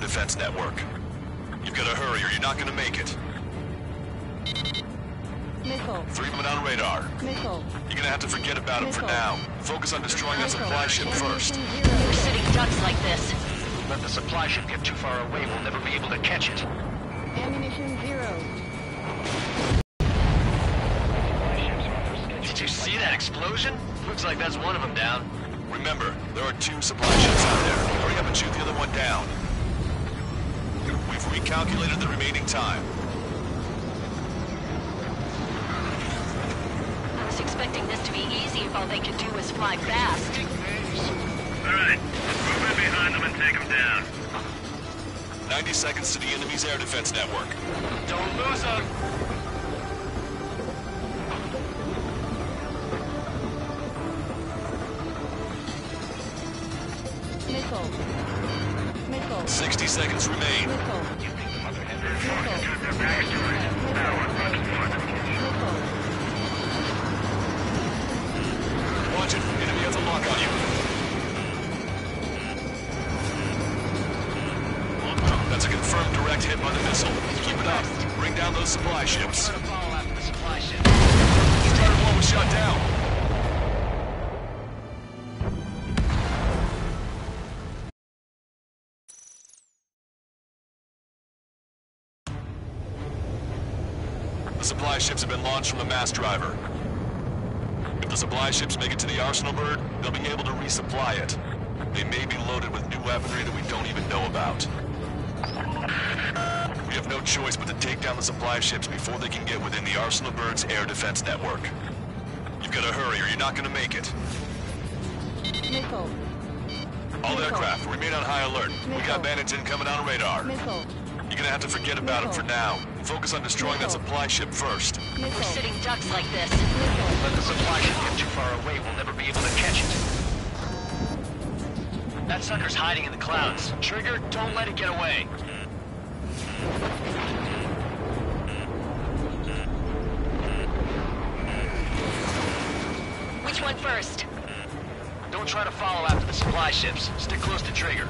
defense network. You've got to hurry or you're not going to make it. Missile. 3 men on radar. Missile. You're gonna have to forget about him for now. Focus on destroying that supply ship first. We're sitting ducks like this. Let the supply ship get too far away, we'll never be able to catch it. Ammunition 0. Did you see that explosion? Looks like that's one of them down. Remember, there are 2 supply ships out there. Hurry up and shoot the other one down. We've recalculated the remaining time. I was expecting this to be easy if all they could do was fly fast. Alright, move in behind them and take them down. 90 seconds to the enemy's air defense network. Don't lose them! Missile. Missile. 60 seconds remain. Missile. Watch it. Enemy has a lock on you. That's a confirmed direct hit by the missile. Keep it up. Bring down those supply ships. Try to follow after the supply ship. Starter 1 was shot down. The supply ships have been launched from the mass driver. If the supply ships make it to the arsenal bird, they'll be able to resupply it. They may be loaded with new weaponry that we don't even know about. We have no choice but to take down the supply ships before they can get within the arsenal bird's air defense network. You've got to hurry or you're not going to make it. Missile. All aircraft, remain on high alert. We got bandits incoming on radar. Missile. You're gonna have to forget about them for now. Focus on destroying that supply ship first. We're Missile. sitting ducks like this. Let the supply ship get too far away, we'll never be able to catch it. That sucker's hiding in the clouds. Trigger, don't let it get away. Which one first? Don't try to follow after the supply ships. Stick close to Trigger.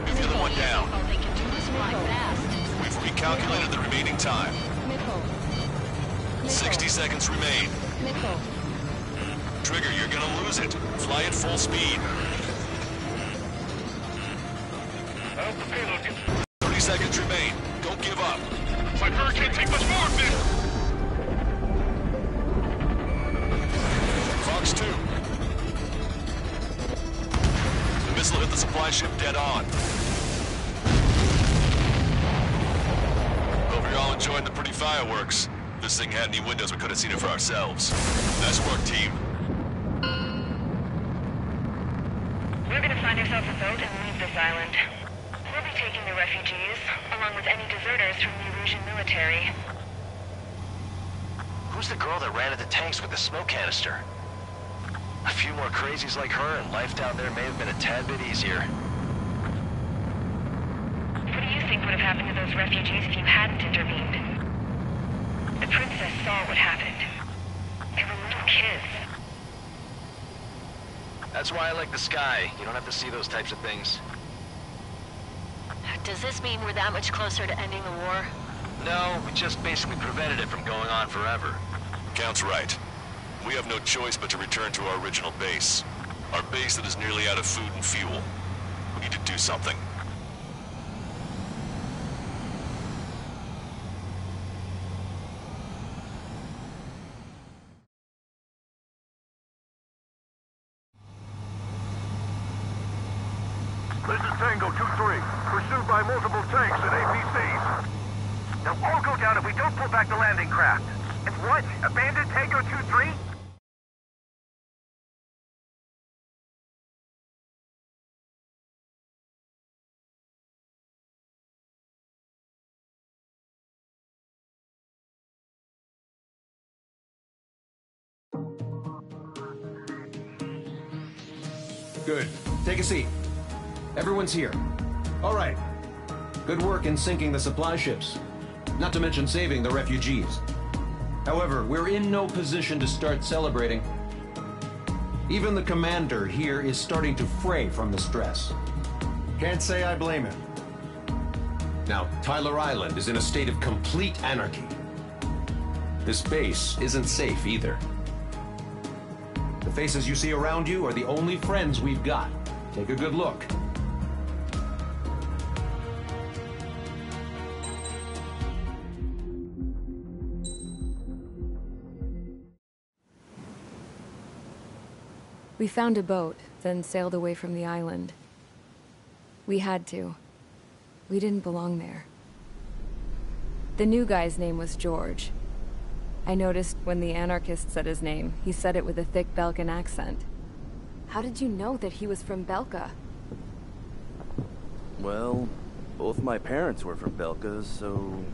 Get the other one down. All they can do is fly fast. We've recalculated the remaining time. Missile. 60 seconds remain. Missile. Trigger, you're gonna lose it. Fly at full speed. 30 seconds remain. Don't give up. My bird can't take much more of this! Fox 2. The missile hit the supply ship dead on. Hope you're all enjoying the pretty fireworks. If this thing had any windows, we could have seen it for ourselves. Nice work, team. We're gonna find ourselves a boat and leave this island. We'll be taking the refugees, along with any deserters from the Erusian military. Who's the girl that ran at the tanks with the smoke canister? A few more crazies like her and life down there may have been a tad bit easier. What do you think would have happened to those refugees if you hadn't intervened? The princess saw what happened. They were little kids. That's why I like the sky. You don't have to see those types of things. Does this mean we're that much closer to ending the war? No, we just basically prevented it from going on forever. Count's right. We have no choice but to return to our original base. Our base that is nearly out of food and fuel. We need to do something. This is Tango 2-3, pursued by multiple tanks and APCs. They'll all go down if we don't pull back the landing craft. And what? Abandon Tango 2-3? Good. Take a seat. Everyone's here. All right. Good work in sinking the supply ships. Not to mention saving the refugees. However, we're in no position to start celebrating. Even the commander here is starting to fray from the stress. Can't say I blame him. Now, Tyler Island is in a state of complete anarchy. This base isn't safe either. The faces you see around you are the only friends we've got. Take a good look. We found a boat, then sailed away from the island. We had to. We didn't belong there. The new guy's name was George. I noticed when the anarchist said his name, he said it with a thick Belkan accent. How did you know that he was from Belka? Well, both my parents were from Belka, so...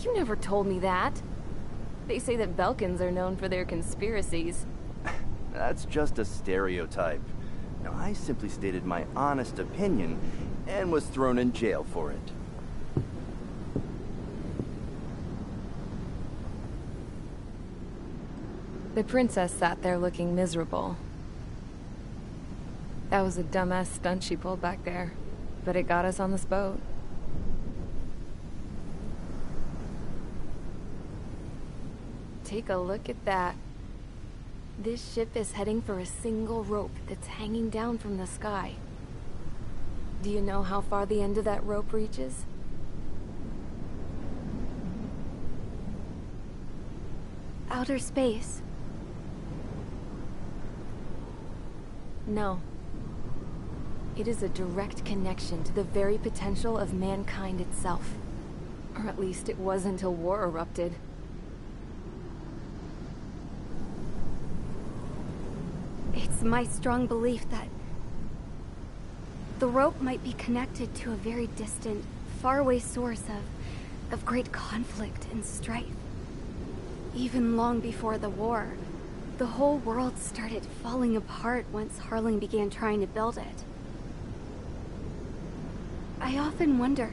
You never told me that. They say that Belkans are known for their conspiracies. That's just a stereotype. Now, I simply stated my honest opinion and was thrown in jail for it. The princess sat there looking miserable. That was a dumbass stunt she pulled back there, but it got us on this boat. Take a look at that. This ship is heading for a single rope that's hanging down from the sky. Do you know how far the end of that rope reaches? Outer space. No. It is a direct connection to the very potential of mankind itself. Or at least it was until war erupted. It's my strong belief that the rope might be connected to a very distant, faraway source of great conflict and strife. Even long before the war, the whole world started falling apart once Harling began trying to build it. I often wonder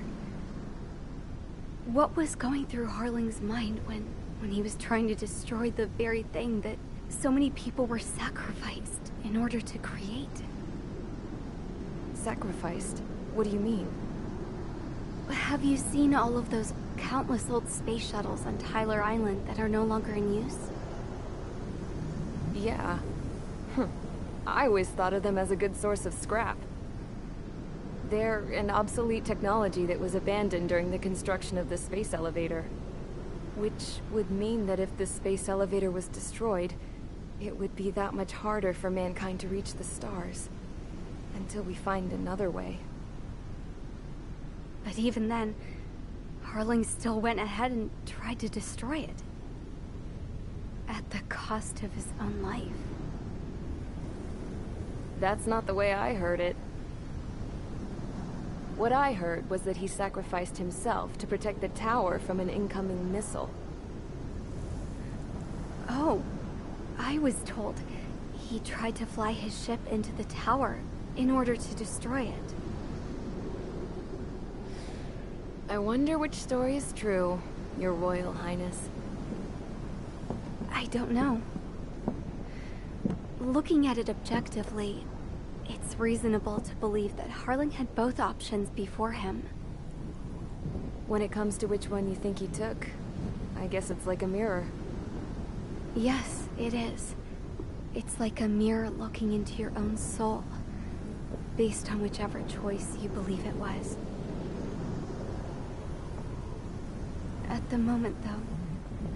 what was going through Harling's mind when he was trying to destroy the very thing that so many people were sacrificed in order to create. Sacrificed? What do you mean? Have you seen all of those countless old space shuttles on Tyler Island that are no longer in use? Yeah. I always thought of them as a good source of scrap. They're an obsolete technology that was abandoned during the construction of the space elevator. Which would mean that if the space elevator was destroyed, it would be that much harder for mankind to reach the stars. Until we find another way. But even then, Harling still went ahead and tried to destroy it. At the cost of his own life. That's not the way I heard it. What I heard was that he sacrificed himself to protect the tower from an incoming missile. Oh, I was told he tried to fly his ship into the tower in order to destroy it. I wonder which story is true, Your Royal Highness. I don't know. Looking at it objectively, it's reasonable to believe that Harling had both options before him. When it comes to which one you think he took, I guess it's like a mirror. Yes, it is. It's like a mirror looking into your own soul, based on whichever choice you believe it was. At the moment, though,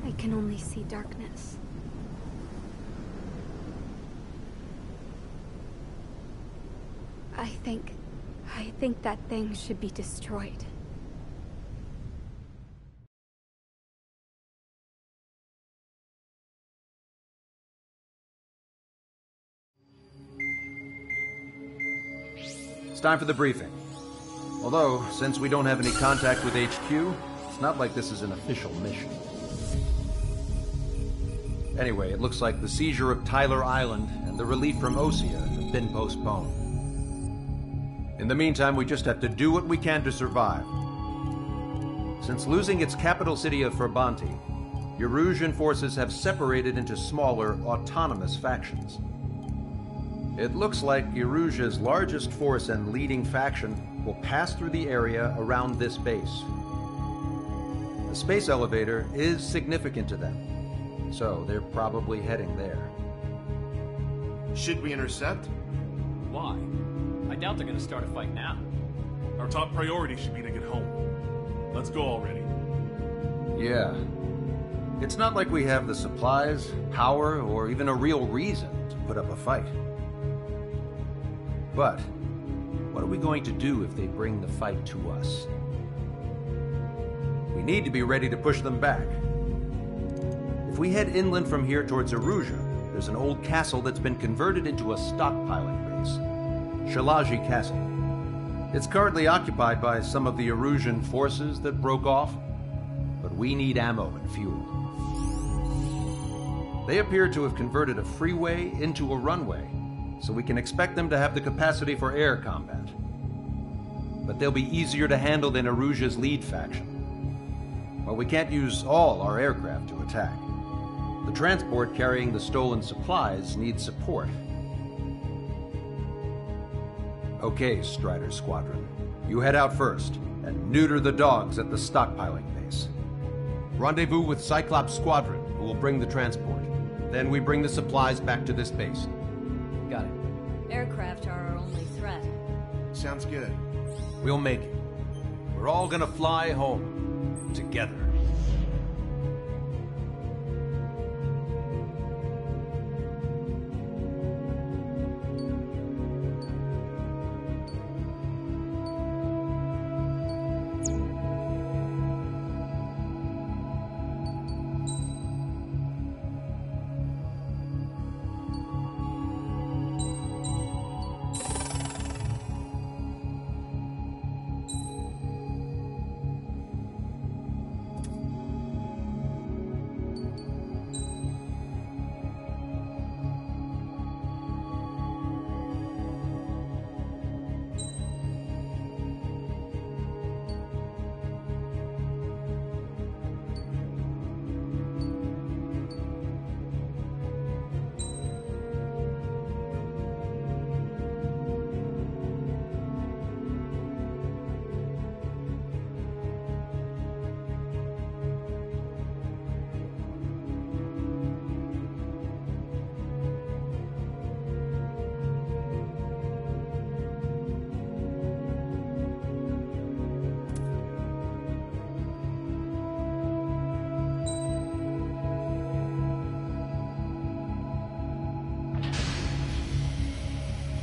I can only see darkness. I think that thing should be destroyed. It's time for the briefing. Although, since we don't have any contact with HQ, it's not like this is an official mission. Anyway, it looks like the seizure of Tyler Island and the relief from Osea have been postponed. In the meantime, we just have to do what we can to survive. Since losing its capital city of Ferbanti, Erusian forces have separated into smaller, autonomous factions. It looks like Erusia's largest force and leading faction will pass through the area around this base. The space elevator is significant to them, so they're probably heading there. Should we intercept? Why? I doubt they're gonna start a fight now. Our top priority should be to get home. Let's go already. Yeah. It's not like we have the supplies, power, or even a real reason to put up a fight. But what are we going to do if they bring the fight to us? We need to be ready to push them back. If we head inland from here towards Erusia, there's an old castle that's been converted into a stockpiling base. Shalaji Castle. It's currently occupied by some of the Erusian forces that broke off, but we need ammo and fuel. They appear to have converted a freeway into a runway, so we can expect them to have the capacity for air combat. But they'll be easier to handle than Erusia's lead faction. While we can't use all our aircraft to attack, the transport carrying the stolen supplies needs support. Okay, Strider Squadron. You head out first, and neuter the dogs at the stockpiling base. Rendezvous with Cyclops Squadron, who will bring the transport. Then we bring the supplies back to this base. Got it. Aircraft are our only threat. Sounds good. We'll make it. We're all gonna fly home. Together.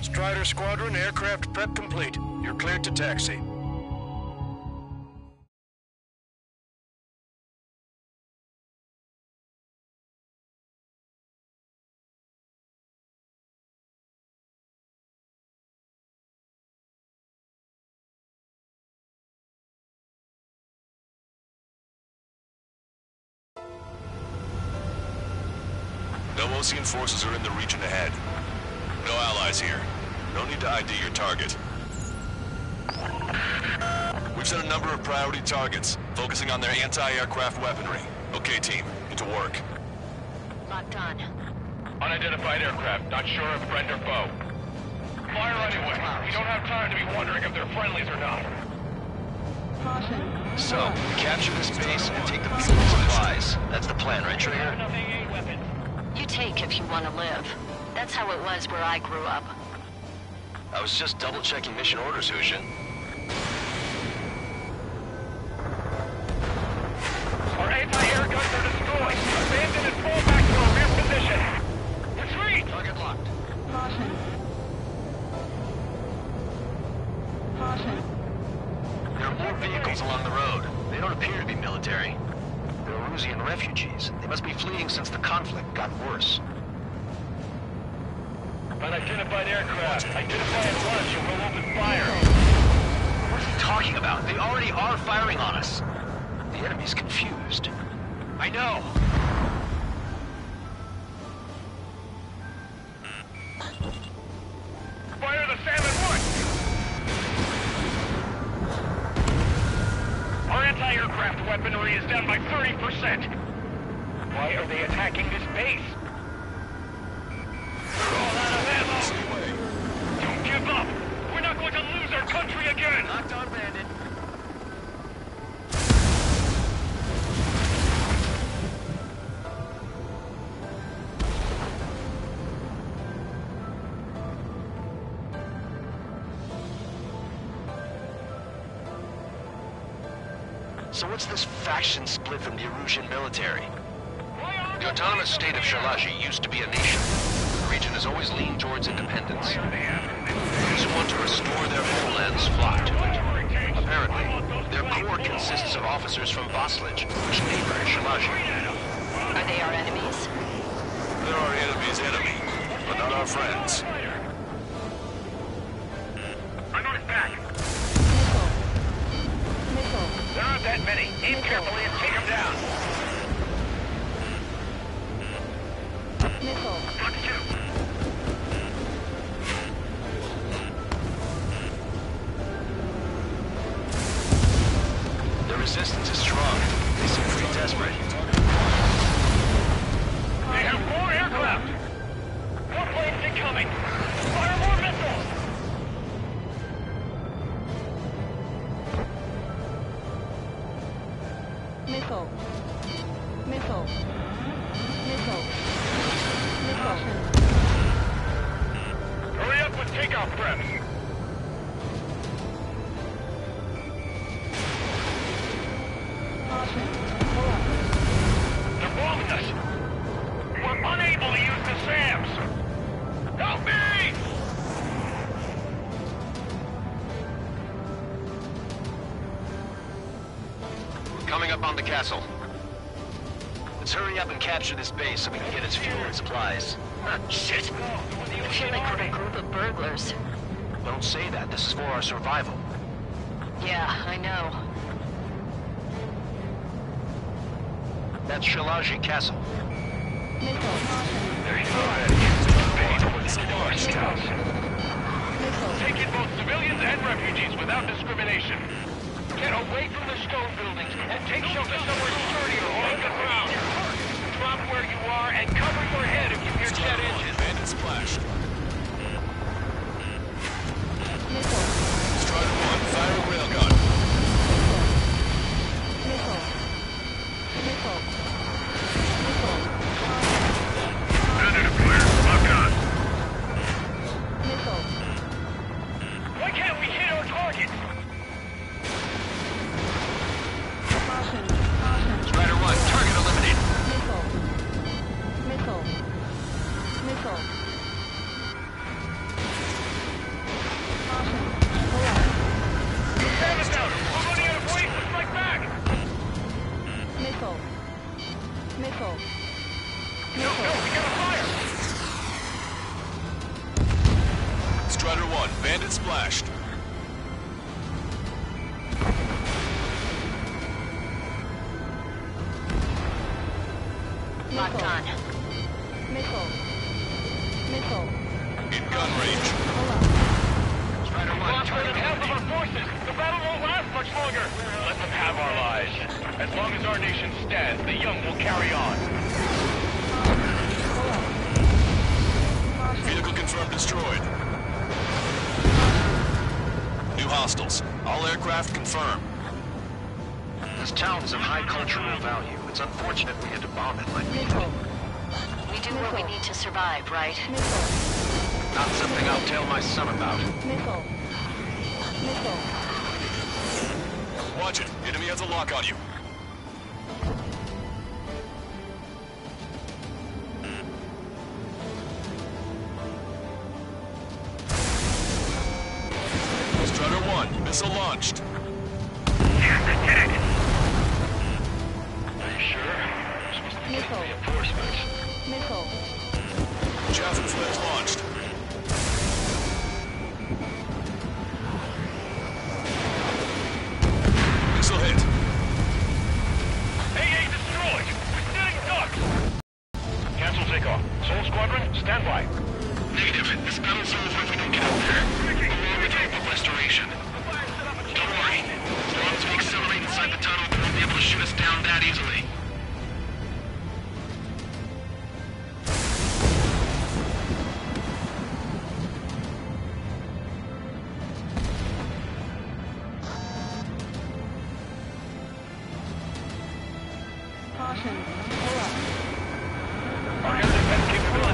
Strider Squadron, aircraft prep complete. You're cleared to taxi. No Osean forces are in the region ahead. No allies here. No need to ID your target. We've set a number of priority targets, focusing on their anti-aircraft weaponry. Okay, team, get to work. Locked on. Unidentified aircraft, not sure if friend or foe. Fire anyway. We don't have time to be wondering if they're friendlies or not. Caution. So, capture this base and take the fuel and supplies. That's the plan, right, Trigger? You take if you want to live. That's how it was where I grew up. I was just double-checking mission orders, Hushin. Our anti-air guns are destroyed. Abandon and fall back to our rear position. Retreat! Target locked. Caution. Caution. There are more vehicles along the road. They don't appear to be military. They're Erusian refugees. They must be fleeing since the conflict got worse. Unidentified aircraft. Identify at once or we'll open fire. What is he talking about? They already are firing on us. The enemy's confused. I know. Fire the Salmon 1! Our anti-aircraft 30%. Why are they attacking this base? We're all out of ammo. Don't give up. We're not going to lose our country again. Locked on, Bandit. So what's this faction split from the Erusian military? The autonomous state of Shalashi used to be a nation. The region has always leaned towards independence. Those who want to restore their homelands flock to it. Apparently, their core consists of officers from Vaslij, which neighbor Shalashi. Are they our enemies? They're our enemy's enemy, but not our friends. I'm on his back. There aren't that many. Aim carefully and take them down. Watch two. The resistance is strong. They seem pretty desperate. They have more aircraft. More planes incoming. Fire more missiles. Missile. Missile. Missile. Missile. Hurry up with takeoff preps. Caution. Pull up. They're bombing us. We're unable to use the SAMs. Help me! We're coming up on the castle. Let's hurry up and capture this base so we can get its fuel and supplies. Shit! I feel like we're a group of burglars. Don't say that. This is for our survival. Yeah, I know. That's Shalashi Castle. Missile. There he's already. Paid for this large town. Missile. Take in both civilians and refugees without discrimination. Get away from the stone buildings and take shelter somewhere sturdier or on the ground. Drop where you are and cover your head if you hear jet engines. Bandit splashed. Missile. Strider 1, fire a railgun. Missile. Missile. Missile. Bandit clear. Lock on. Missile. Why can't we hit our targets? Caution. Caution. Strider 1, target eliminated. Missile. Missile. Missile. Caution. Pull up. Stand us down. We're running out of ways to strike back. Missile. Missile. No, we gotta fire. Strider 1, bandit splashed. Locked on. Missile. Missile. In gun range. Pull up. Strider 1, Lost more than target half of our eliminated. forces. The battle won't last much longer. Let them have our lives. As long as our nation stands, the young will carry on. Pull up. Caution. Vehicle confirmed destroyed. New hostiles. All aircraft confirmed. This town is of high cultural value. It's unfortunate we had to bomb it like we did. Missile. We do what we need to survive, right? Missile. Not something I'll tell my son about. Missile. Missile. Watch it. Enemy has a lock on you. Strider 1, missile launched. Yes, I did it. Are you sure? We're supposed to be getting Missile. reinforcements. Missile. Javelin flares launched. Missile hit. AA destroyed. We're sitting ducks. Cancel takeoff. Soul Squadron, stand by. Negative. This battle's over if we don't get up there. Along with hope of restoration. Don't worry. As long as we accelerate inside the tunnel, they won't be able to shoot us down that easily.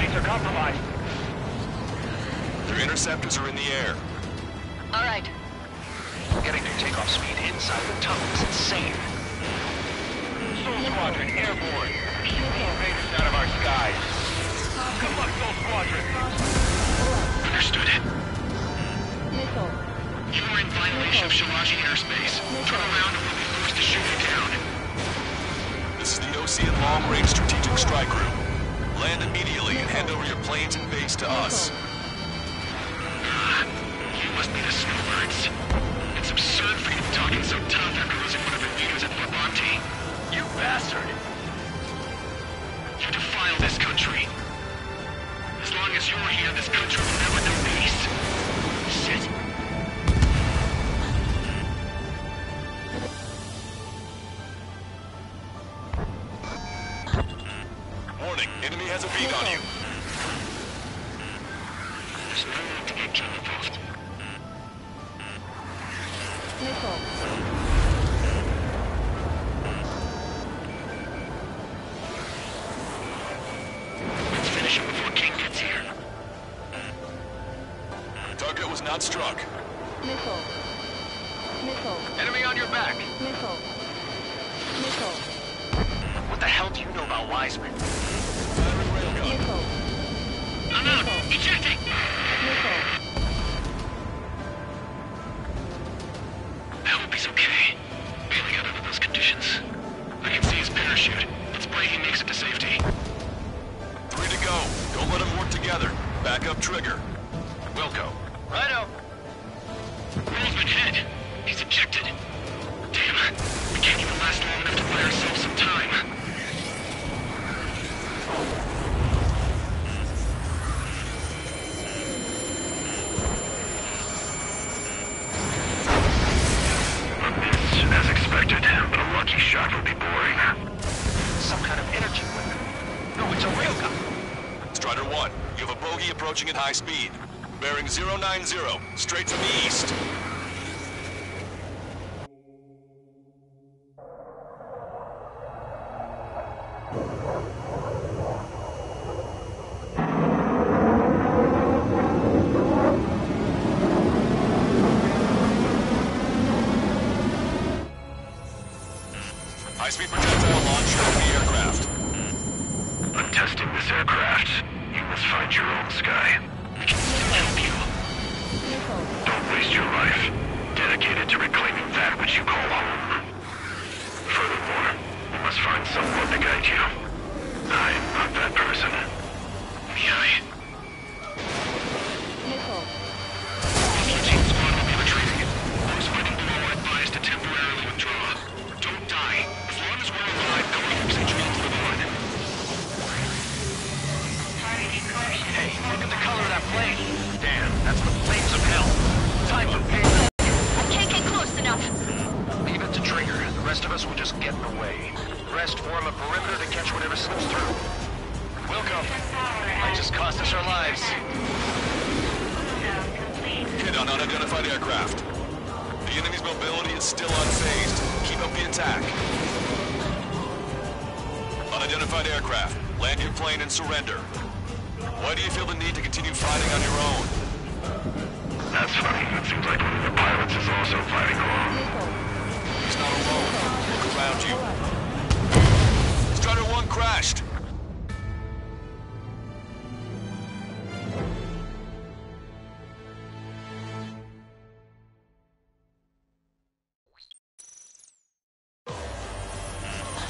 airspace are compromised. Their interceptors are in the air. All right. Getting their takeoff speed inside the tunnel is insane. Soul Squadron airborne. Keep the invaders out of our skies. Good luck, Soul Squadron. Understood. Missile. You are in violation of Shalaji airspace. Turn around or we'll be forced to shoot you down. This is the Ocean Long Range Strategic Strike Group. Land immediately and hand over your planes and base to us. You must be the snowbirds. It's absurd for you talking so tough after losing one of your leaders at Labonte. You bastard! You defile this country. As long as you're here, this country will never know peace. Shit. Warning, enemy has a beat on you. There's no need to get involved. Missile. Let's finish it before King gets here. Target was not struck. Missile. Missile. Enemy on your back. Missile. Missile. What the hell do you know about Wiseman? Missile. I'm out! Ejecting! Missile. I hope he's okay. Bailing out under those conditions. I can see his parachute. Let's pray he makes it to safety. 3 to go. Don't let them work together. Back up trigger. Wilco. Righto. Wiseman hit. He's ejected. Damn. We can't even last long enough to buy ourselves some time. As expected, but a lucky shot would be boring. Some kind of energy weapon. No, it's a real gun. Strider 1, you have a bogey approaching at high speed. Bearing 090, straight to the east. High-speed projectile launch from the aircraft. I'm testing this aircraft. You must find your own sky. We can still help you. Don't waste your life. Dedicate it to reclaiming that which you call home. Furthermore, you must find someone to guide you. I am not that person. Mihai. Missile. Team squad will be retreating. Those fighting below are advised to temporarily withdraw. Don't die. As long as we're alive, our hopes and dreams live on. Hey, look at the color of that plane. Damn, that's the flames of hell. Time for payback. I can't get close enough. Leave it to Trigger. The rest of us will just get in the way. The rest form a perimeter to catch whatever slips through. Welcome. Might just cost us our lives. Hit on unidentified aircraft. The enemy's mobility is still unfazed. Keep up the attack. Unidentified aircraft. Land your plane and surrender. Why do you feel the need to continue fighting on your own? That's funny. It seems like one of the pilots is also fighting along. He's not alone. Look around you. Strider 1 crashed.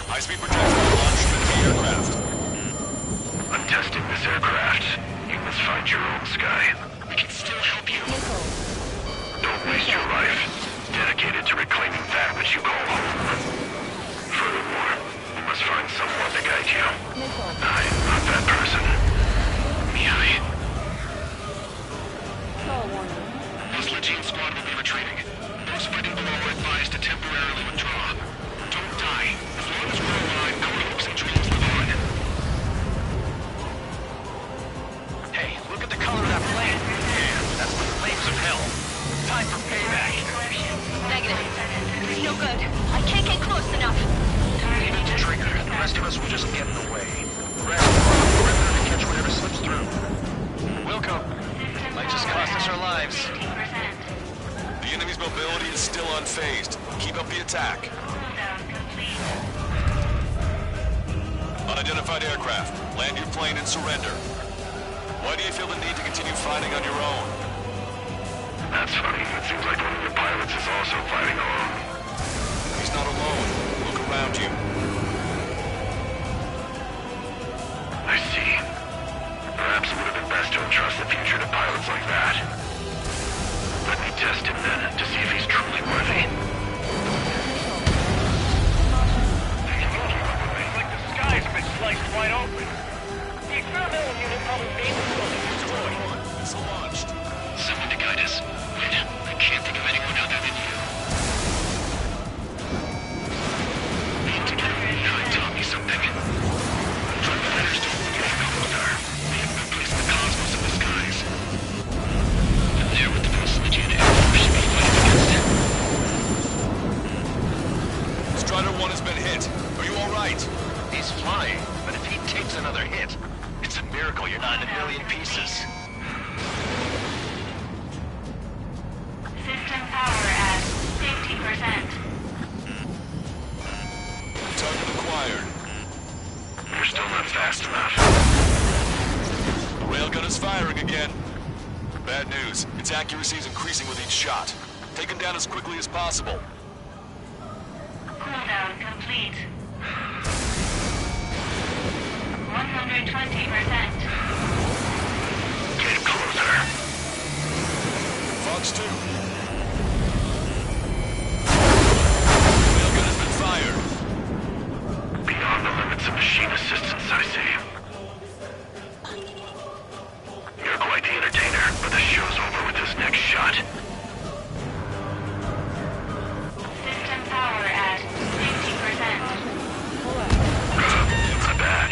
High-speed projectile launch from the aircraft. I'm testing this aircraft. You must find your own sky. We can still help you. Don't waste your life. Dedicate it to reclaiming that which you call home. Furthermore, you must find someone to guide you. I am not that person. Mihai. Muslim team squad will be retreating. Those fighting below are advised to temporarily withdraw. Don't die. As long as we're alive, our hopes and dreams live on. Hey, look at the color of that plane. Damn, that's the flames of hell. Time for payback. Negative. It's no good. I can't get close enough. Leave it to Trigger. The rest of us will just get in the way. The rest form a perimeter to catch whatever slips through. our lives. 15%. The enemy's mobility is still unfazed. Keep up the attack. Cooldown complete. Unidentified aircraft. Land your plane and surrender. Why do you feel the need to continue fighting on your own? That's funny. It seems like one of your pilots is also fighting alone. He's not alone. Look around you. I see. Perhaps it would have been best to entrust the future to pilots like that. Let me test him then, to see if he's truly worthy. It's like the sky's been sliced wide open. The experimental unit probably made the building destroyed. Missile launched. Someone to guide us. Wait, I can't think of anyone other than you. Being together, you taught me something. From the letters to get closer. They have replaced the cosmos of the skies. And there with the facility and air force should be fighting against it. Strider 1 has been hit. Are you alright? He's flying, but if he takes another hit, it's a miracle you're not in a million pieces. System power at 50%. Target acquired. You're still not fast enough. The railgun is firing again. Bad news. Its accuracy is increasing with each shot. Take him down as quickly as possible. Cooldown complete. 120%. Get closer. Fox 2. Railgun has been fired. Beyond the limits of machine assistance, I see. You're quite the entertainer, but the show's over with this next shot. System power at 50%. Not bad.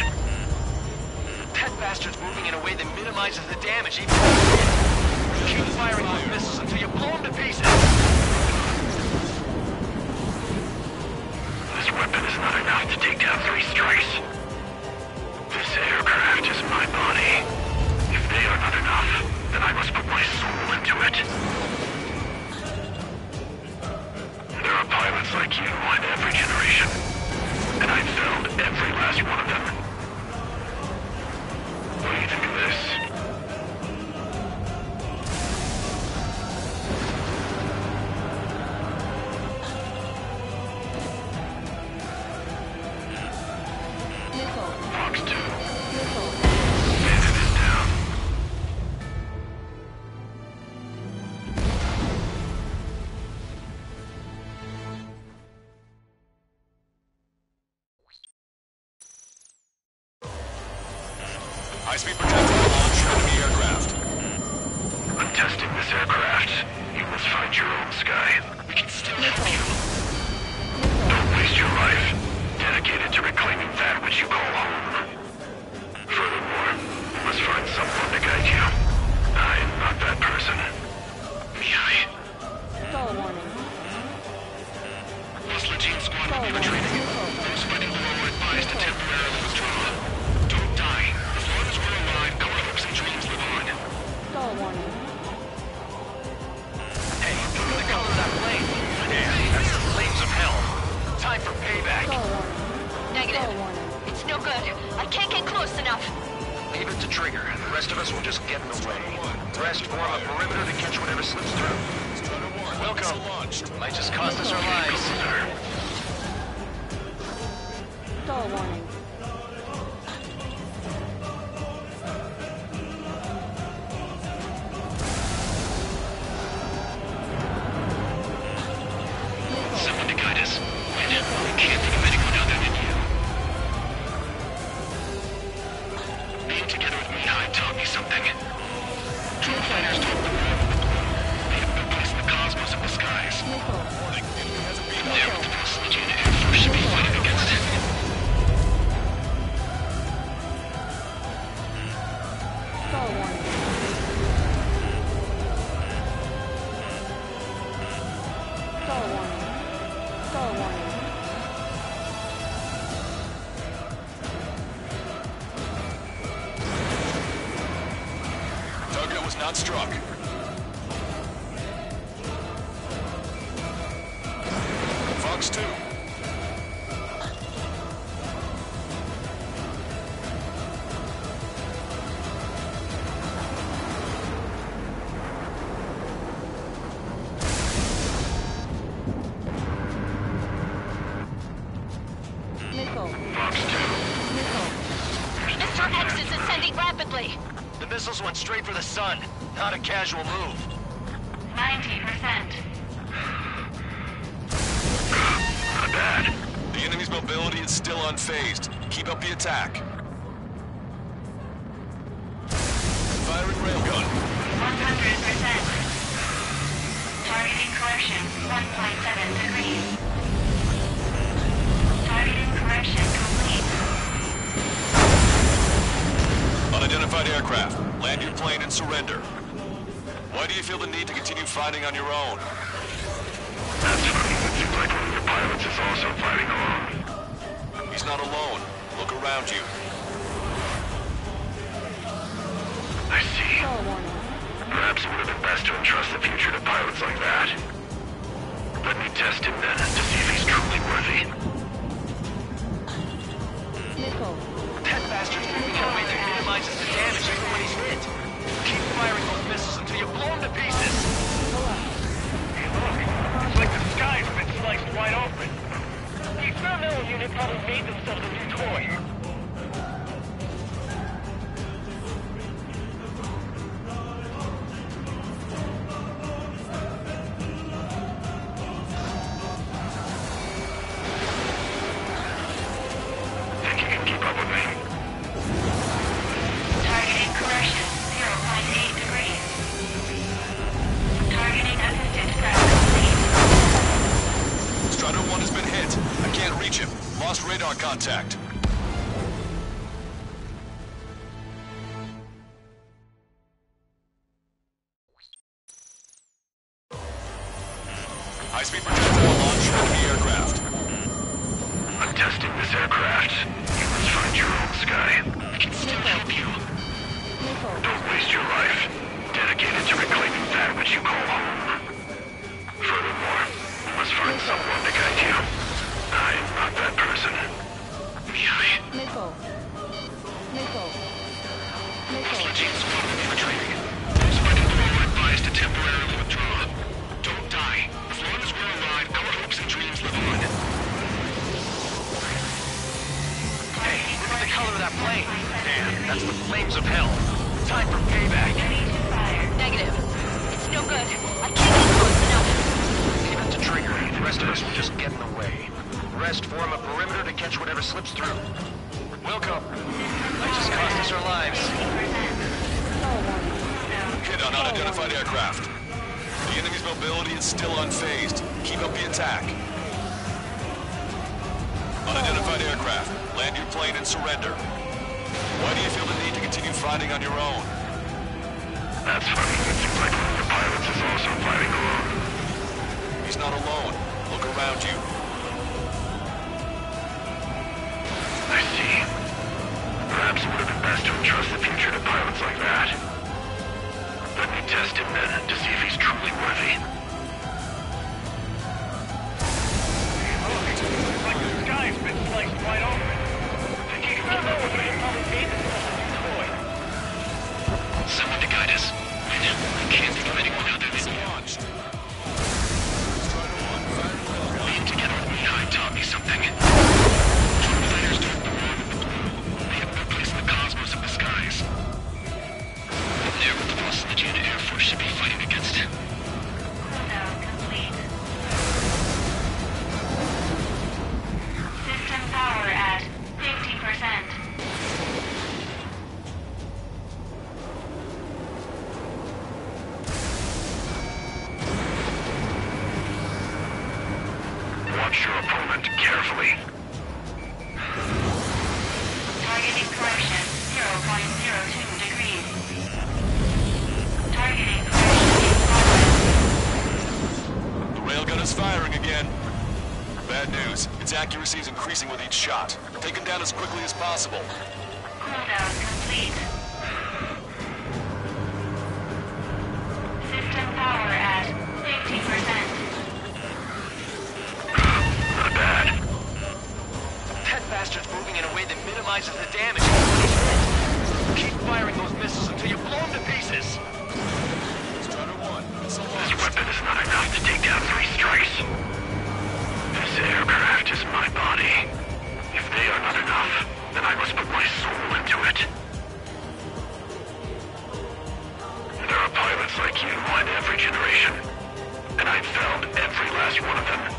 That bastard's moving in a way that minimizes the damage even keep firing those missiles until you blow them to pieces. This weapon is not enough to take down 3 strikes. This aircraft is my body. If they are not enough, then I must put my soul into it. There are pilots like you in every generation, and I've failed every last one of them. What do you think of this? Missile. Fox 2. Missile. Bandit is down. High-speed protector will launch enemy aircraft. I'm testing this aircraft. You must find your own sky. We can still help you. Don't waste your life. Dedicate it to reclaiming that which you call home. Furthermore, you must find someone to guide you. I am not that person. Mihai. Stall warning. Plus Legion squad will be Stall retreating. warning. Those fighting below are advised to temporarily withdraw. Don't die. As long as we're alive, our hopes and dreams live on. Stall warning. Hey, look at the color of that plane. Yeah, that's the flames of hell. Time for payback. Stall warning. Negative. Stall warning. It's no good. I can't get close enough. Leave it to Trigger. The rest of us will just get in the way. The rest form a perimeter to catch whatever slips through. Strider 1. Welcome. Missile launched. Might just cost us our lives. Stall warning. Missile. Someone to guide us. Wait, I can't think of anyone other than you. Being together with Mihai taught me something. True fighters talk the world with gloom. They have replaced the cosmos of the skies. Missile. Warning. Enemy has a beam There up. with the facility and air force should be fighting against it. Stall warning. Stall warning. Stall warning. Target was not struck. Bugs 2. Missile. Mr. X is ascending rapidly. The missiles went straight for the sun. Not a casual move. 90%. Not bad. The enemy's mobility is still unfazed. Keep up the attack. Firing railgun. 100%. Targeting correction, 1.7 degrees. Targeting correction complete. Unidentified aircraft. Land your plane and surrender. Why do you feel the need to continue fighting on your own? That's funny. It seems like one of the pilots is also fighting alone. He's not alone. Look around you. I see. Stall warning. Perhaps it would have been best to entrust the future to pilots like that. Let me test him then, to see if he's truly worthy. Missile. That bastard's moving in a way that minimizes the damage even when he's hit. Keep firing those missiles until you blow him to pieces. Hey, look. It's like the sky's been sliced wide open. The experimental unit probably made themselves a new toy. Think you can keep up with me? Targeting correction, 0.8 degrees. Targeting assisted prep complete. Strider 1 has been hit. I can't reach him. Lost radar contact. High-speed projectile launch from the aircraft. I'm testing this aircraft. You must find your own sky. I can still help you. Missile. Don't waste your life. Dedicate it to reclaiming that which you call home. Furthermore, you must find someone to guide you. I am not that person. Missile. Missile. Missile. Teams will be infiltrating. Those fighting through are advised to temporarily withdraw. Don't die. As long as we're alive, our hopes and dreams live on. Hey, look at the color of that plane. Damn, that's the flames of hell. Time for payback. Negative. It's no good. I can't get close enough. Leave it to Trigger. The rest of us will just get in the way. The rest form a perimeter to catch whatever slips through. Welcome. Might just cost us our lives. Stall warning. Hit on unidentified aircraft. The enemy's mobility is still unfazed. Keep up the attack. Unidentified aircraft. Land your plane and surrender. Why do you feel the need to continue fighting on your own? That's funny. It seems like one of the pilots is also fighting alone. He's not alone. Look around you. I see. Perhaps it would have been best to entrust the future to pilots like that. Let me test him then, to see if he's truly worthy. Hey, look. It's like the sky's been sliced wide open. The experimental unit probably made themselves a new toy. Someone to guide us. I can't think of anyone other than you. Launched. Being together with me, I taught me something. Translators don't belong with the blue. They have no place in the cosmos of the skies. And they're what the boss of the Juna Air Force should be fighting against. Cooldown complete. System power at 50%. Watch your opponent carefully. Targeting correction, 0.02 degrees. Targeting correction in progress. The railgun is firing again. Bad news. Its accuracy is increasing with each shot. Take him down as quickly as possible. Cooldown complete. System power at 50%. structure's moving in a way that minimizes the damage when it's hit. Keep firing those missiles until you blow them to pieces. Strider 1, missile This launched. weapon is not enough to take down 3 strikes. This aircraft is my body. If they are not enough, then I must put my soul into it. There are pilots like you in every generation, and I've found every last one of them.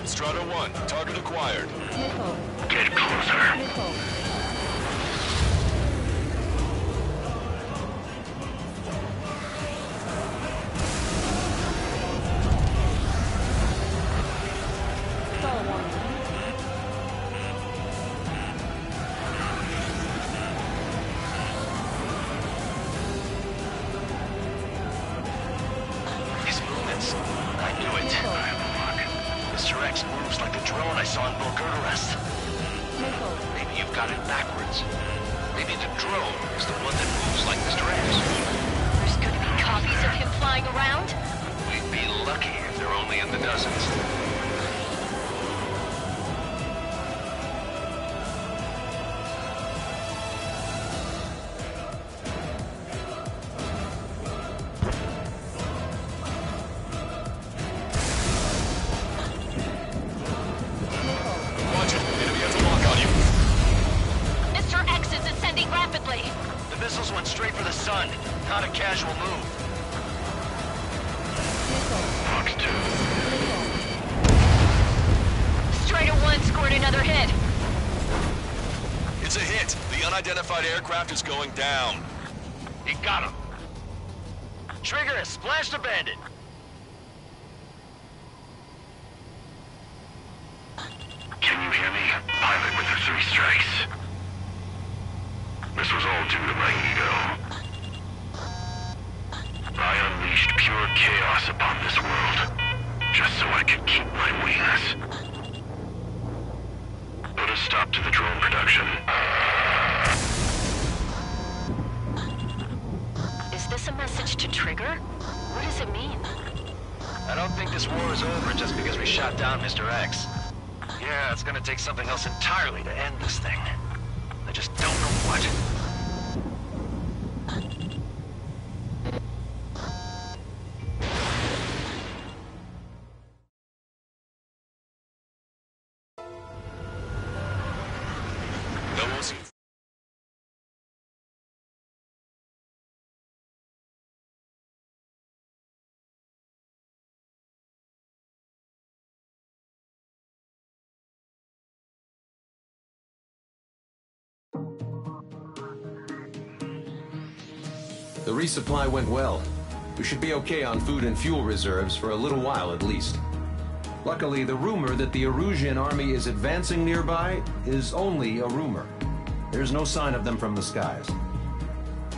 Strider 1, target acquired. Missile. Get closer. Missile. Stall warning. These movements, I knew it. Mr. X moves like the drone I saw in Bulgurarest. Missile. Maybe you've got it backwards. Maybe the drone is the one that moves like Mr. X. There's gonna be copies of him flying around? We'd be lucky if they're only in the dozens. Watch it. Enemy has a lock on you. Mr. X is ascending rapidly. The missiles went straight for the sun. Not a casual move. Fox 2. Strider 1 scored another hit. It's a hit. The unidentified aircraft is going down. He got him. Trigger has splashed a bandit. Can you hear me? Pilot with the 3 strikes. This was all due to my ego. I unleashed pure chaos upon this world, just so I could keep my wings. Put a stop to the drone production. Is this a message to Trigger? What does it mean? I don't think this war is over just because we shot down Mr. X. Yeah, it's gonna take something else entirely to end this thing. I just don't know what. No OC. The resupply went well. We should be okay on food and fuel reserves for a little while at least. Luckily, the rumor that the Erusian army is advancing nearby is only a rumor. There's no sign of them from the skies.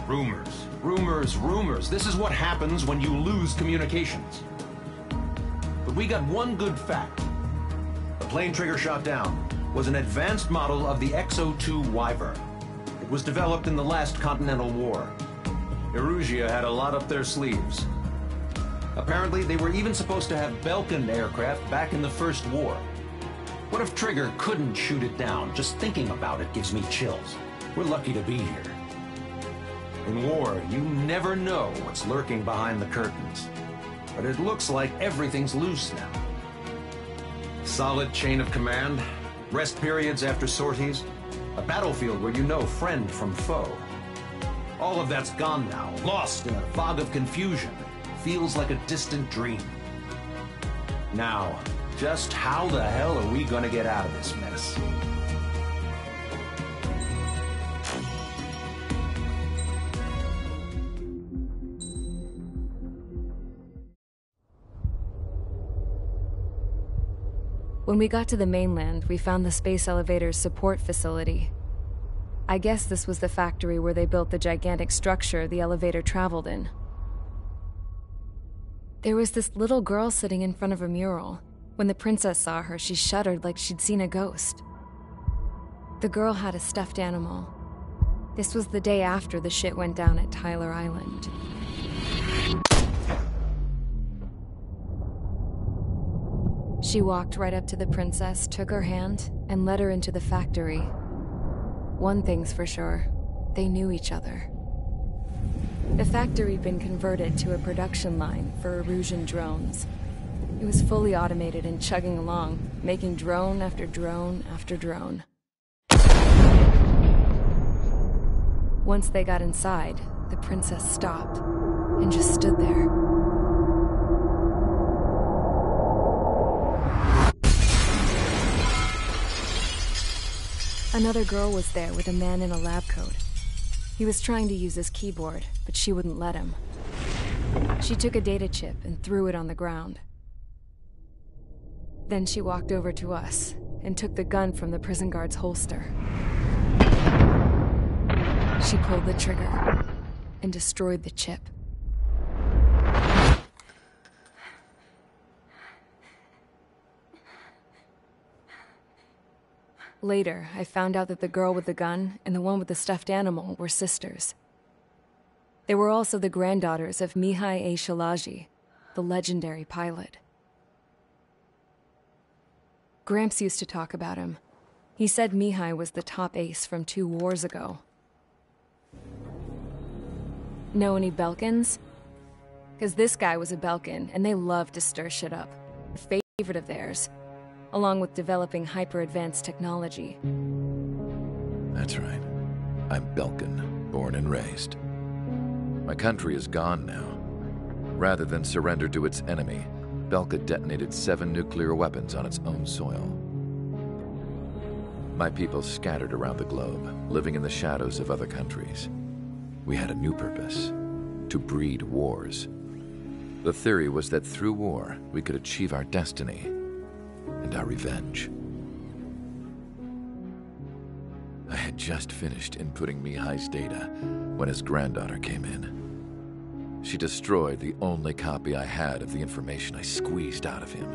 Rumors, rumors, rumors. This is what happens when you lose communications. But we got one good fact. The plane Trigger shot down was an advanced model of the X-02 Wyvern. It was developed in the last Continental War. Erusia had a lot up their sleeves. Apparently, they were even supposed to have Belkin aircraft back in the First War. What if Trigger couldn't shoot it down? Just thinking about it gives me chills. We're lucky to be here. In war, you never know what's lurking behind the curtains. But it looks like everything's loose now. Solid chain of command, rest periods after sorties, a battlefield where you know friend from foe. All of that's gone now, lost in a fog of confusion. Feels like a distant dream. Now, just how the hell are we gonna get out of this mess? When we got to the mainland, we found the space elevator's support facility. I guess this was the factory where they built the gigantic structure the elevator traveled in. There was this little girl sitting in front of a mural. When the princess saw her, she shuddered like she'd seen a ghost. The girl had a stuffed animal. This was the day after the shit went down at Tyler Island. She walked right up to the princess, took her hand, and led her into the factory. One thing's for sure, they knew each other. The factory had been converted to a production line for Erusian drones. It was fully automated and chugging along, making drone after drone after drone. Once they got inside, the princess stopped and just stood there. Another girl was there with a man in a lab coat. He was trying to use his keyboard, but she wouldn't let him. She took a data chip and threw it on the ground. Then she walked over to us and took the gun from the prison guard's holster. She pulled the trigger and destroyed the chip. Later, I found out that the girl with the gun and the one with the stuffed animal were sisters. They were also the granddaughters of Mihai A. Shalaji, the legendary pilot. Gramps used to talk about him. He said Mihai was the top ace from 2 wars ago. Know any Belkans? Because this guy was a Belkan, and they loved to stir shit up. A favorite of theirs, along with developing hyper-advanced technology. That's right. I'm Belkan, born and raised. My country is gone now. Rather than surrender to its enemy, Belka detonated 7 nuclear weapons on its own soil. My people scattered around the globe, living in the shadows of other countries. We had a new purpose: to breed wars. The theory was that through war, we could achieve our destiny and our revenge. I had just finished inputting Mihai's data when his granddaughter came in. She destroyed the only copy I had of the information I squeezed out of him.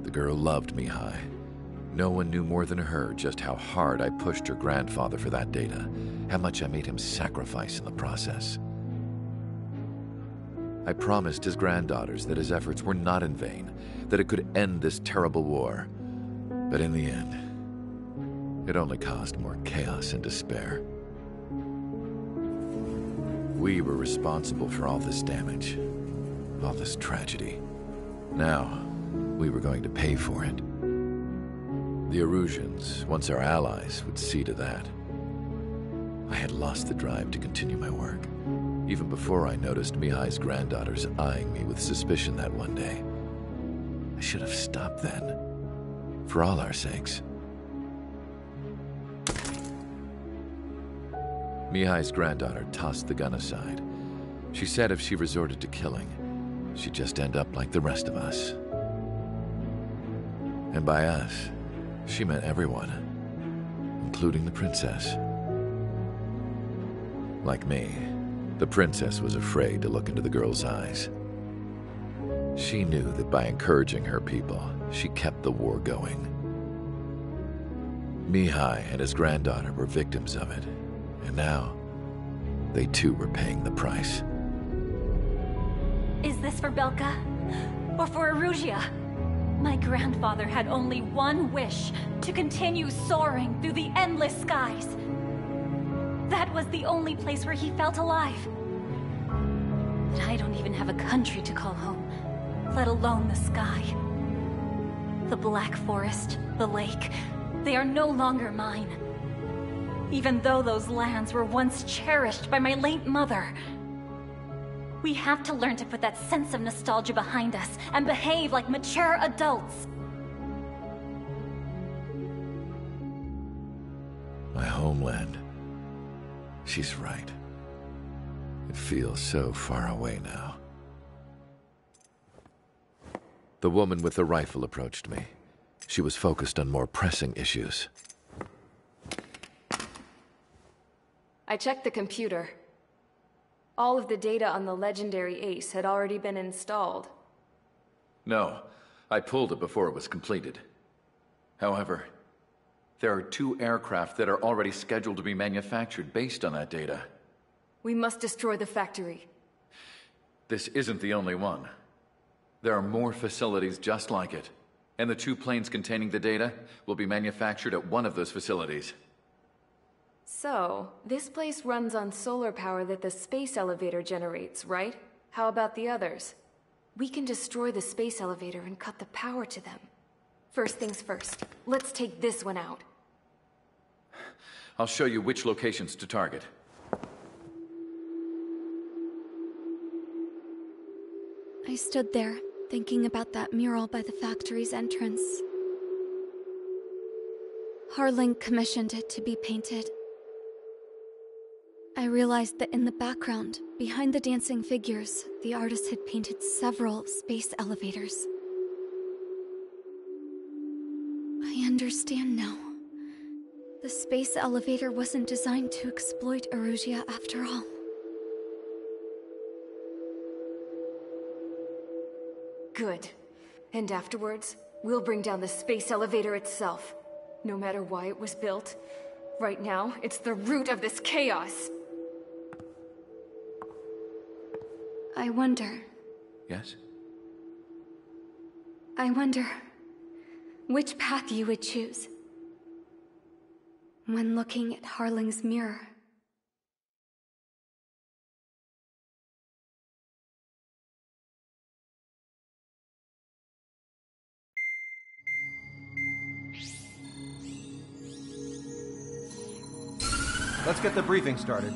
The girl loved Mihai. No one knew more than her just how hard I pushed her grandfather for that data, how much I made him sacrifice in the process. I promised his granddaughters that his efforts were not in vain, that it could end this terrible war. But in the end, it only caused more chaos and despair. We were responsible for all this damage, all this tragedy. Now, we were going to pay for it. The Erusians, once our allies, would see to that. I had lost the drive to continue my work, even before I noticed Mihai's granddaughters eyeing me with suspicion that one day. I should have stopped then, for all our sakes. Mihai's granddaughter tossed the gun aside. She said if she resorted to killing, she'd just end up like the rest of us. And by us, she meant everyone, including the princess. Like me, the princess was afraid to look into the girl's eyes. She knew that by encouraging her people, she kept the war going. Mihai and his granddaughter were victims of it, and now, they too were paying the price. Is this for Belka? Or for Erusia? My grandfather had only one wish: to continue soaring through the endless skies. That was the only place where he felt alive. But I don't even have a country to call home, let alone the sky. The Black Forest, the lake, they are no longer mine. Even though those lands were once cherished by my late mother. We have to learn to put that sense of nostalgia behind us and behave like mature adults. My homeland. She's right. It feels so far away now. The woman with the rifle approached me. She was focused on more pressing issues. I checked the computer. All of the data on the legendary Ace had already been installed. No, I pulled it before it was completed. However, there are 2 aircraft that are already scheduled to be manufactured based on that data. We must destroy the factory. This isn't the only one. There are more facilities just like it. And the 2 planes containing the data will be manufactured at one of those facilities. So, this place runs on solar power that the space elevator generates, right? How about the others? We can destroy the space elevator and cut the power to them. First things first, let's take this one out. I'll show you which locations to target. I stood there, thinking about that mural by the factory's entrance. Harling commissioned it to be painted. I realized that in the background, behind the dancing figures, the artist had painted several space elevators. I understand now. The space elevator wasn't designed to exploit Erusia after all. Good. And afterwards, we'll bring down the space elevator itself. No matter why it was built, right now, it's the root of this chaos. I wonder... Yes? I wonder which path you would choose when looking at Harling's mirror. Let's get the briefing started.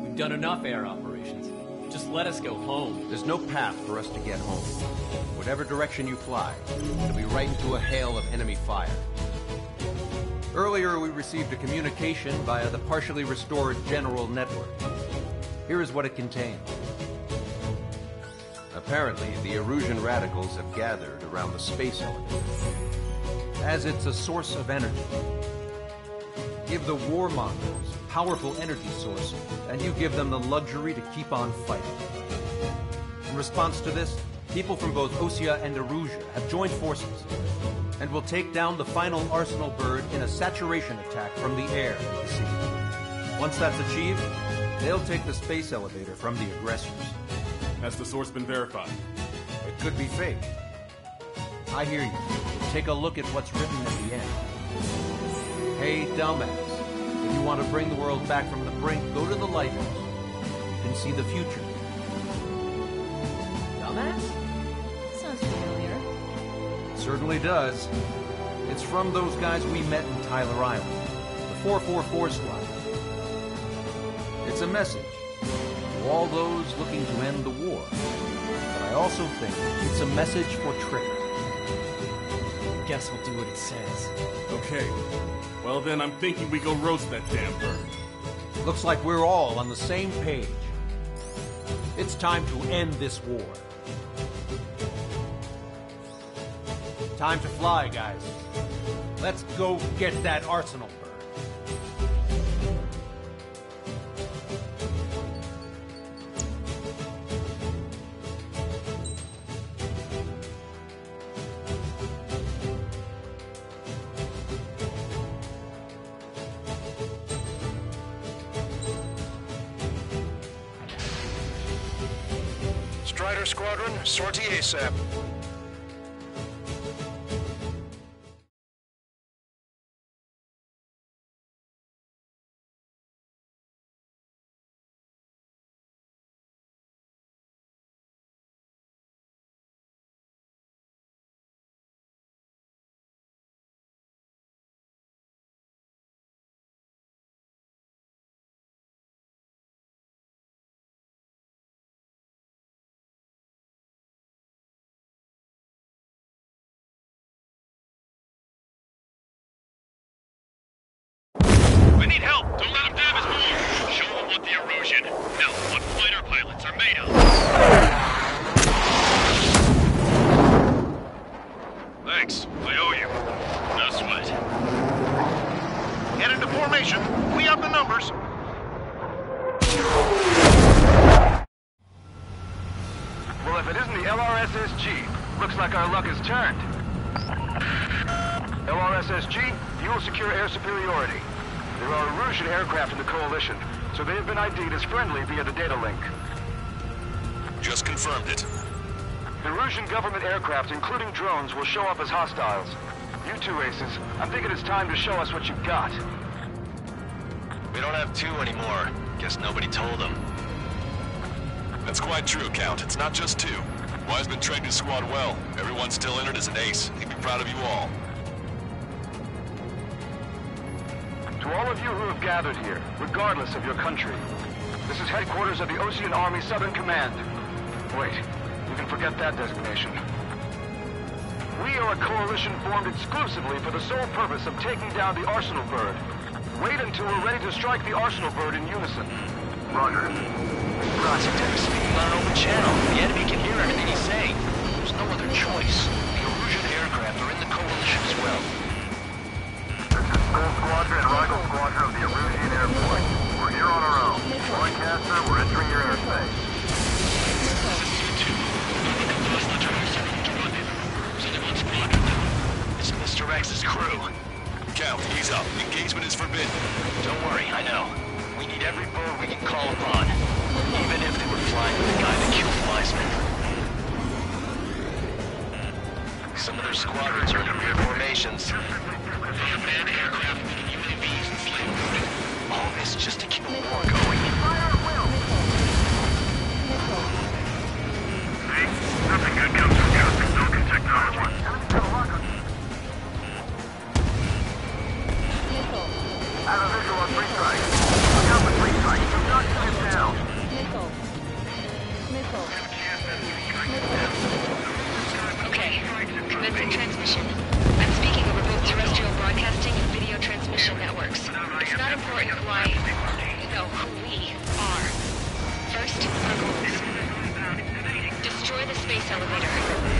We've done enough air operations. Just let us go home. There's no path for us to get home. Whatever direction you fly, it'll be right into a hail of enemy fire. Earlier, we received a communication via the partially restored general network. Here is what it contained. Apparently, the Erusian radicals have gathered around the space elevator, as it's a source of energy. Give the warmongers a powerful energy source, and you give them the luxury to keep on fighting. In response to this, people from both Osea and Erusia have joined forces, and will take down the final Arsenal bird in a saturation attack from the air and the sea. Once that's achieved, they'll take the space elevator from the aggressors. Has the source been verified? It could be fake. I hear you. Take a look at what's written at the end. Hey, dumbass. If you want to bring the world back from the brink, go to the lighthouse. You can see the future. Dumbass? Sounds familiar. It certainly does. It's from those guys we met in Tyler Island. The 444 squad. It's a message to all those looking to end the war. But I also think it's a message for Trigger. Guess we'll do what it says. Okay. Well then, I'm thinking we go roast that damn bird. Looks like we're all on the same page. It's time to end this war. Time to fly, guys. Let's go get that Arsenal bird. Strider Squadron, sortie ASAP. We need help! Don't let them damage more! Show them what the Erusian, no, what fighter pilots are made of! Thanks, I owe you. No sweat. Get into formation. We have the numbers. Well, if it isn't the LRSSG, looks like our luck has turned. LRSSG, you will secure air superiority. There are Erusian aircraft in the Coalition, so they have been ID'd as friendly via the data link. Just confirmed it. The Rougean government aircraft, including drones, will show up as hostiles. You two aces, I'm thinking it's time to show us what you've got. We don't have two anymore. Guess nobody told them. That's quite true, Count. It's not just two. Wiseman trained his squad well. Everyone still in it is an ace. He'd be proud of you all. To all of you who have gathered here, regardless of your country, this is headquarters of the Ocean Army Southern Command. Wait, you can forget that designation. We are a coalition formed exclusively for the sole purpose of taking down the Arsenal Bird. Wait until we're ready to strike the Arsenal Bird in unison. Roger. Roger, they're speaking on an open channel. The enemy can hear everything he's saying. There's no other choice. The Erusian aircraft are in the coalition as well. This is Skull Squadron and Rival Squadron of the Erusian Air Force. We're here on our own. Broadcaster, we're entering your airspace. It's Mr. X's crew. Count, ease up. Engagement is forbidden. Don't worry, I know. We need every bird we can call upon. Even if they were flying with the guy that killed Wiseman. Some of their squadrons are in weird formations. Manned aircraft, UAVs, and slave. All this just to keep a war going. Fire at will! See? Nothing good comes from using broken technology. I have a visual on free strike. Look out for free strike. Do not shoot him down. Okay, commencing transmission. I'm speaking over both terrestrial broadcasting and video transmission networks. It's not important who I... no, who we are. First, our goals. Destroy the space elevator.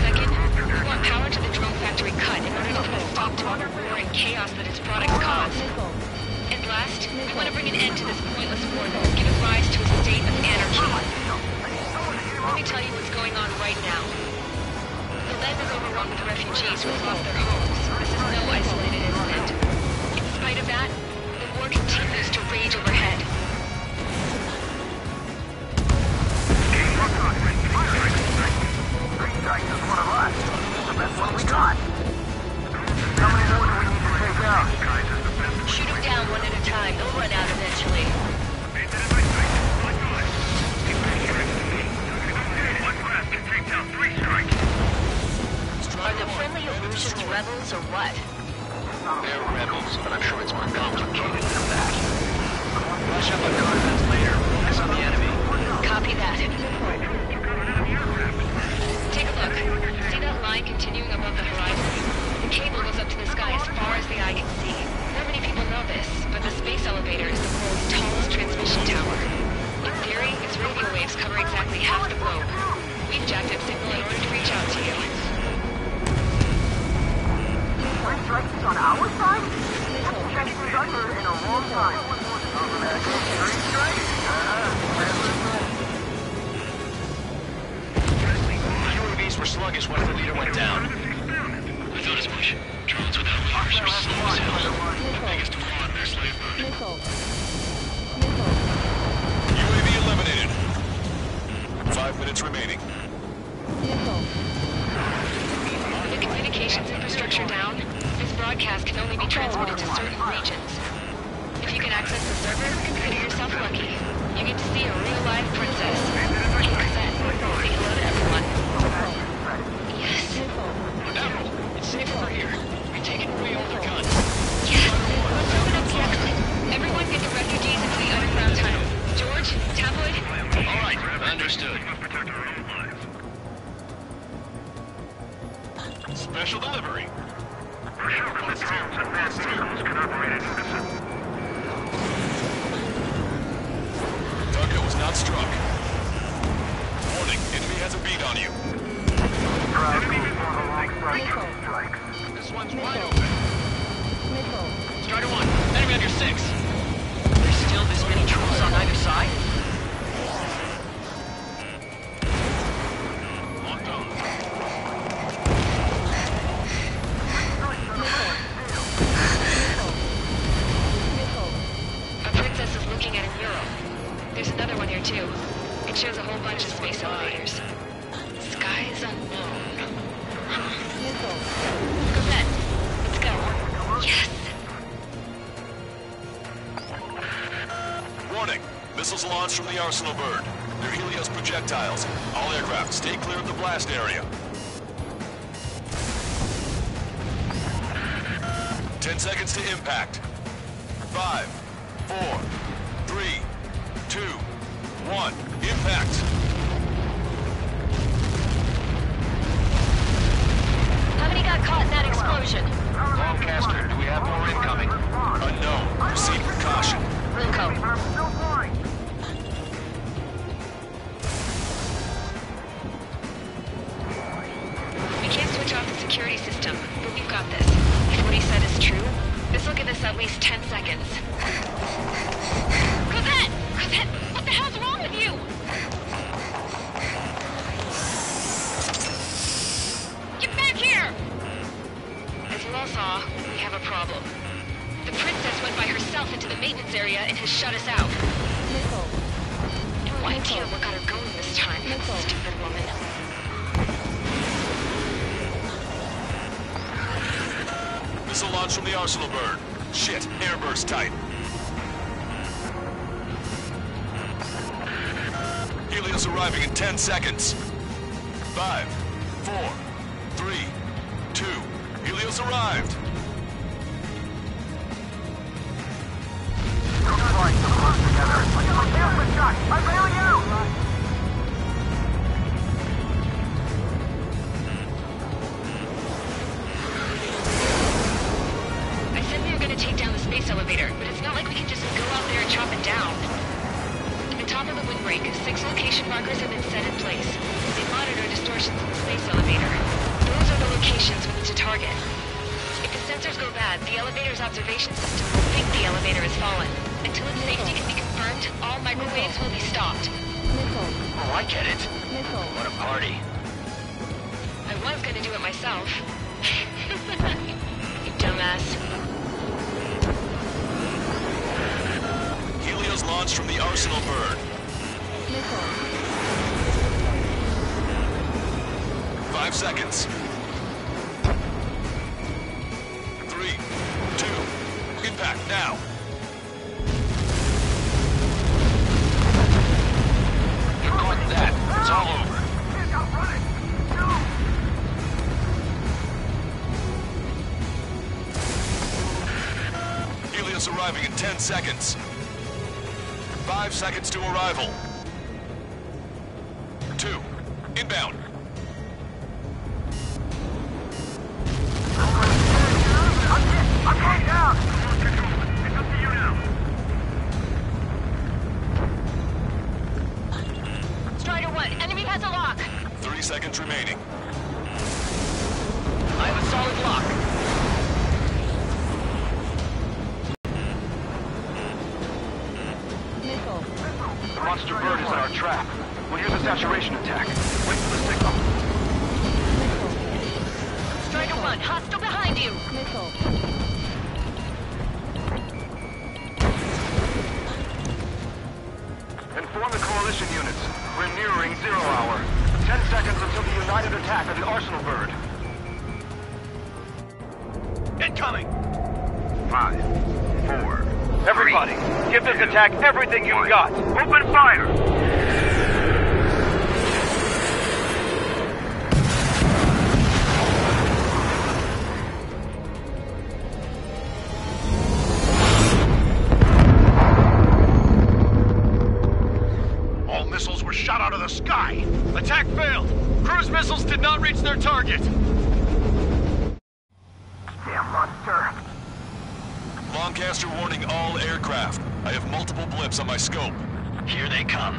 Second, we want power to the drone factory cut in order to put a stop to all the war and chaos that its products cause. And last, we want to bring an end to this pointless war that has given rise to a state of anarchy. Let me tell you what's going on right now. The land is overrun with refugees who have lost their homes. This is no isolated incident. In spite of that, the war continues to rage overhead. Strike is one of us. The best one we got. How many more do we need to take out? Shoot them down one at a time. They'll run out eventually. Are the friendly Erusians rebels or what? They're rebels, but I'm sure it's more complicated than that. Rush up on coordinates later. Focus on the enemy. Copy that. Take a look. See that line continuing above the horizon? The cable goes up to the sky as far as the eye can see. Not many people know this, but the space elevator is the world's tallest transmission tower. In theory, its radio waves cover exactly half the globe. We've jacked up signal in order to reach out to you. Three strikes is on our side? Haven't checked this under in a long time. Three strikes? UAVs were sluggish once the leader went down. I thought as much. Drones without leaders are slow as hell. The biggest flaw in their slave boat. UAV eliminated. 5 minutes remaining. The communications infrastructure down, this broadcast can only be transmitted to certain regions. If you can access the server, consider yourself lucky. You get to see a real live princess. Say hello to everyone. Yes. Admiral, it's safe over here. We've taken away all their guns. Yes. Let's open up the exit. Everyone get the refugees into the underground tunnel. George, Tabloid. All right, understood. Special delivery. For sure that the drones and manned vehicles can operate in unison. Target was not struck. Warning, enemy has a beat on you. This one's wide open. Strider 1, enemy on your 6. There's still this many troops on either side? Locked on. Our princess is looking at a mural. There's another one here too. It shows a whole bunch of space elevators. Skies unknown. launched from the Arsenal bird. They're Helios projectiles. All aircraft, stay clear of the blast area. 10 seconds to impact. 5, 4, 3, 2, 1. Impact. How many got caught in that explosion? Lancaster, do we have more incoming? Unknown. Proceed with caution. Wilco. We can't switch off the security system, but we've got this. If what he said is true, this will give us at least 10 seconds. Cosette! Cosette! What the hell's wrong with you? Get back here! As you all saw, we have a problem. The princess went by herself into the maintenance area and has shut us out. No idea what got her going this time. Stupid woman. Missile launch from the Arsenal bird. Shit, airburst tight. Helios arriving in 10 seconds. 5, 4, 3, 2. Helios arrived. I said we were going to take down the space elevator, but it's not like we can just go out there and chop it down. At the top of the windbreak, 6 location markers have been set in place. They monitor distortions in the space elevator. Those are the locations we need to target. If the sensors go bad, the elevator's observation system will think the elevator has fallen. Until its safety can be confirmed, all microwaves will be stopped. Oh, I get it. What a party. I was going to do it myself. You dumbass. Helios launched from the Arsenal bird. 5 seconds. 3, 2, impact now. You caught that. It's all over. Helios arriving in 10 seconds. 5 seconds to arrival. 2, inbound. I'm going down! It's up to you now. Strider 1, enemy has a lock. 30 seconds remaining. I have a solid lock. The monster bird is in our trap. We'll use a saturation attack. Wait for the signal. Strider 1, hostile behind you. Inform the coalition units. We're nearing 0 hour. 10 seconds until the united attack of the Arsenal bird. Incoming! 5, 4. Everybody, give this attack everything you've got. Open fire! All missiles were shot out of the sky. Attack failed. Cruise missiles did not reach their target. Damn monster! Lancaster warning all aircraft. I have multiple blips on my scope. Here they come.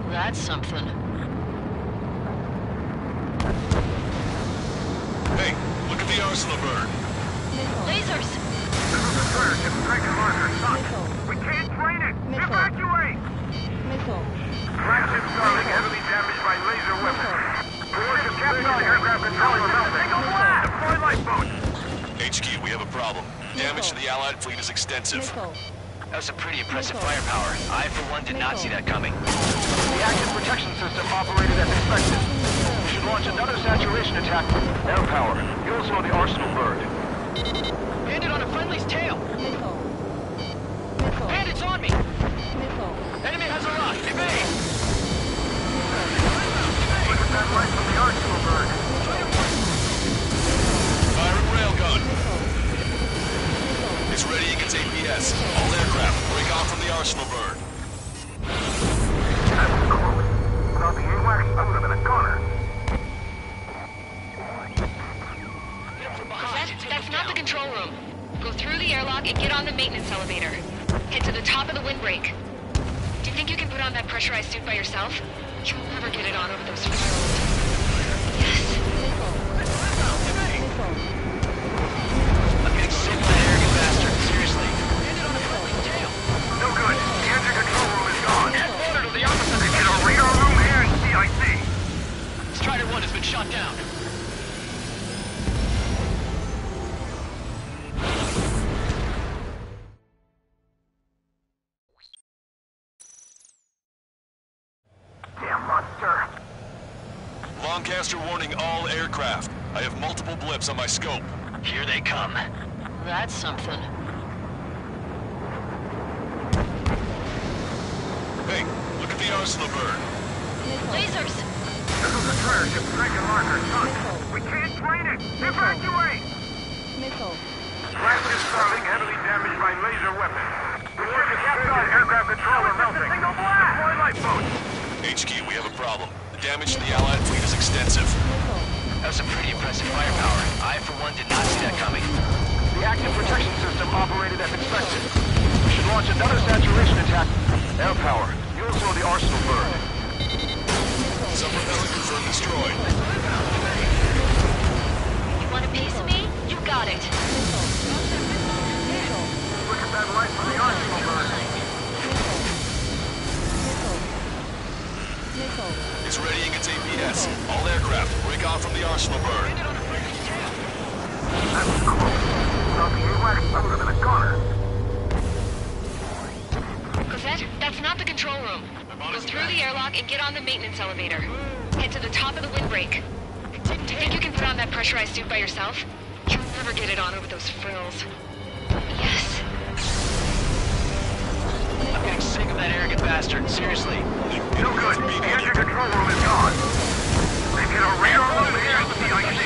That's something. Hey, look at the Arsenal bird. Lasers! This is the third. It's striking marker. Son. We can't train it! Evacuate! Flagship Starling heavily damaged by laser weapons. Warship capturing aircraft control are melting. Deploy lifeboat! HQ, we have a problem. Damage to the Allied fleet is extensive. That was some pretty impressive firepower. I, for one, did not see that coming. The active protection system operated as expected. We should launch another saturation attack. Air power. You also know the Arsenal bird. Landed on a friendly's tail. Bandits on me! Enemy has arrived! APS. All aircraft, break off from the arsenal burn. Without the AWACS, I would have been a goner. That's not the control room. Go through the airlock and get on the maintenance elevator. Head to the top of the windbreak. Do you think you can put on that pressurized suit by yourself? You'll never get it on over those fields. I'm getting sick of that arrogant bastard. Seriously. No good. The engine control room is gone. Order to the opposite. They get a radar room and CIC. Strider 1 has been shot down. Damn monster. Lancaster warning all aircraft. I have multiple blips on my scope. Here they come. That's something. Hey, look at the arsenal burn. Lasers! This is a trainer ship striking marker. Son, we can't train it. Evacuate! Missile. Flagship Starling heavily damaged by laser weapons. The ship is capsized. Aircraft controller melting. Single blast! Deploy lifeboats. HQ, we have a problem. The damage to the Allied fleet is extensive. That's some pretty impressive firepower. I, for one, did not see that coming. The active protection system operated as expected. We should launch another saturation attack. Air power. You'll slow the arsenal burn. Some propeller confirmed destroyed. You want a piece of me? You got it. Look at that light from the arsenal burn. It's readying its APS. All aircraft, break off from the arsenal burn. That was close. Without the AWACS, I would have been a goner. Cosette, that's not the control room. Go through the airlock and get on the maintenance elevator. Head to the top of the windbreak. Do you think you can put on that pressurized suit by yourself? You'll never get it on over those frills. Yes. I'm getting sick of that arrogant bastard. Seriously. No good. The engine control room is gone. They get a radar room here at the CIC.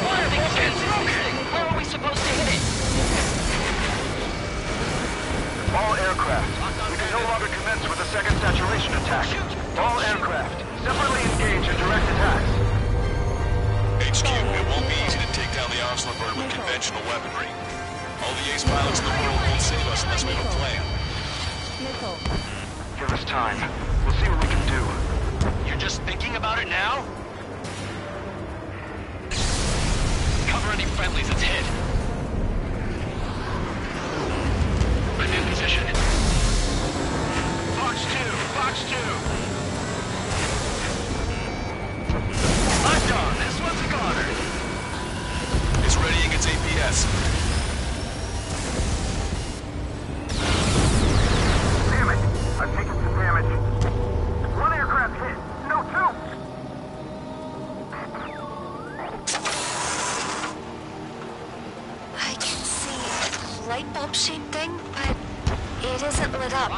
Why are things getting broken? Where are we supposed to hit it? All aircraft. We can no longer commence with a second saturation attack. All aircraft. Separately engage in direct attacks. HQ, it won't be easy to take down the arsenal burn with conventional weaponry. All the ace pilots in the world won't save us unless we have a plan. Give us time. We'll see what we can do. You're just thinking about it now? Cover any friendlies that's hit. I'm in position. Fox 2! Fox 2! I'm done. This one's a goner. It's readying its APS. Damn it! I've taken some damage. One aircraft hit. No, two! I can see a light bulb shaped thing, but it isn't lit up.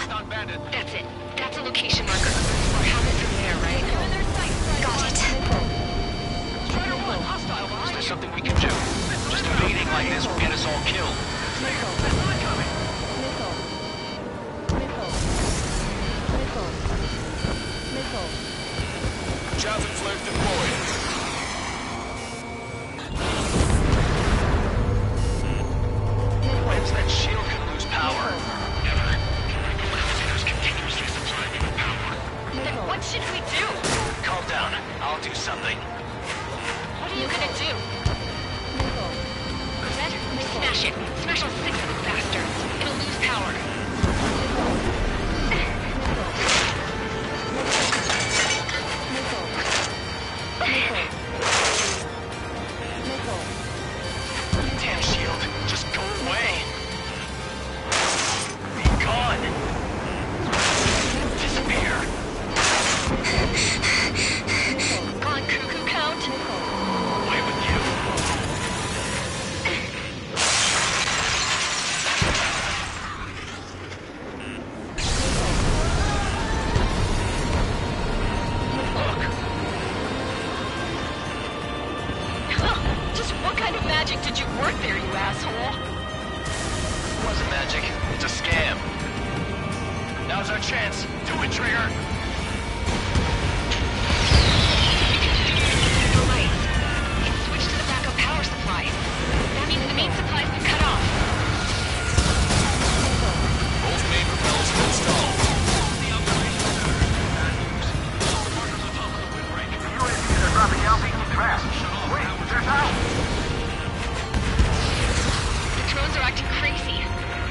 That's it. That's a location marker. We'll have it from there, right? Got it. Strider 1, hostile. Is there something we can do? Just evading like this will get us all killed. Javelin flare deployed. When's that shield could lose power? Never. Continuously supplying me with power. Then what should we do? Calm down. I'll do something. What are you gonna do? Cosette, smash it. Smash all 6 of these bastards. It'll lose power. Damn shield. Just go away. Be gone. Disappear. Gone cuckoo count? Away with you. Just what kind of magic did you work there, you asshole? It wasn't magic. It just Now's our chance. Do it, Trigger! The lights. It's switched to the backup power supply. That means the main supply's been cut off. Both main propellers are installed. UAVs are dropping altitude fast. Wait, they're down! The drones are acting crazy.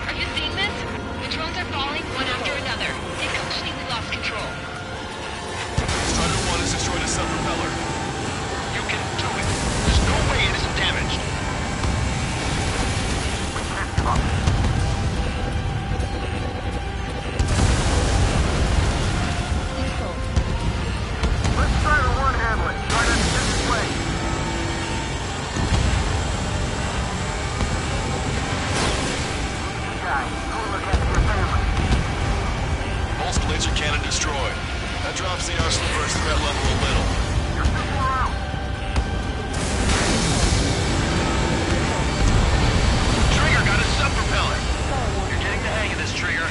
Are you seeing this? The drones are falling one after another. They've completely lost control. Strider 1 has destroyed a sub-propeller. You can do it. There's no way it isn't damaged. We can't give up. Let's try to one-handle it. Try to get this way. Guys, go look after your family. Pulse laser cannon destroyed. That drops the arsenal bird's threat level a little. You're still far out. Trigger got a sub-propeller. You're getting the hang of this, Trigger.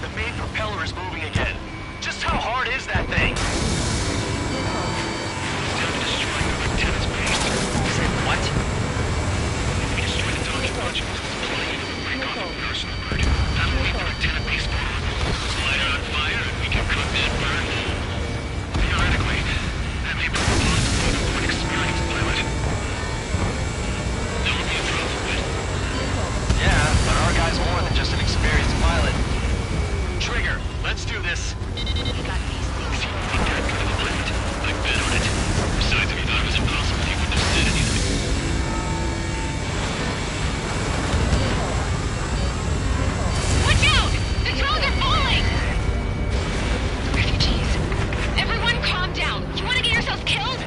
The main propeller is moving again. Just how hard is that thing? Time to destroy the antenna's base. Say what? We destroy the docking module. Flying into the break off of the arsenal bird. That'll leave the antenna base bomb. Light it on fire and we can cook that bird. Theoretically, that may prove possible for an experienced pilot. Don't be a trouble with. Yeah, but our guy's more than just an experienced pilot. Trigger, let's do this. We got these things. Ain't that good of a pilot? I bet on it. Besides, if he thought it was impossible, he wouldn't have said anything. Watch out! The drones are falling! Refugees. Everyone calm down. You want to get yourselves killed?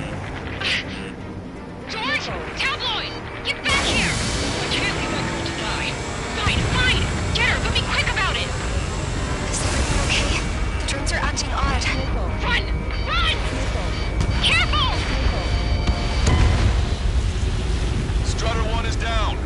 George! Tabloid! Get back here! I can't leave that girl to die. Fine, fine! Get her, but be quick about it! Is everything okay? The drones are acting odd. Run! Run! Careful! Strider 1 is down.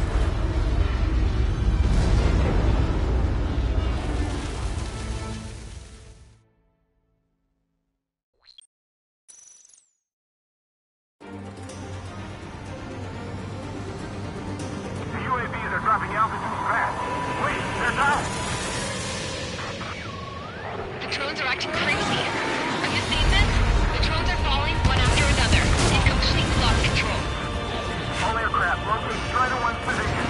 The UAVs are dropping altitude fast. Wait, they're down! The drones are acting crazy. Are you seeing this? The drones are falling one after another. They've completely lost control. All aircraft, locate Strider 1's position.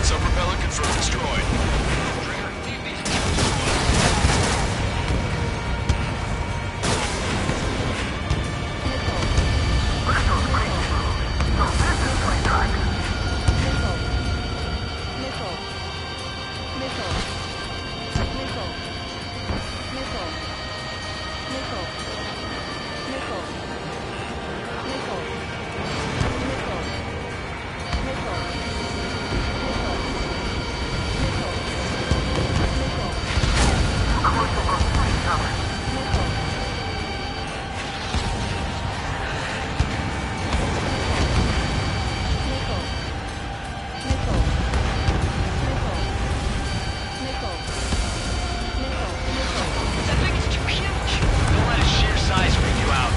Sub-propeller confirmed destroyed. Bristol's crazy move. So this is playtime. Close to those three towers. That thing is too huge. Don't let its sheer size freak you out.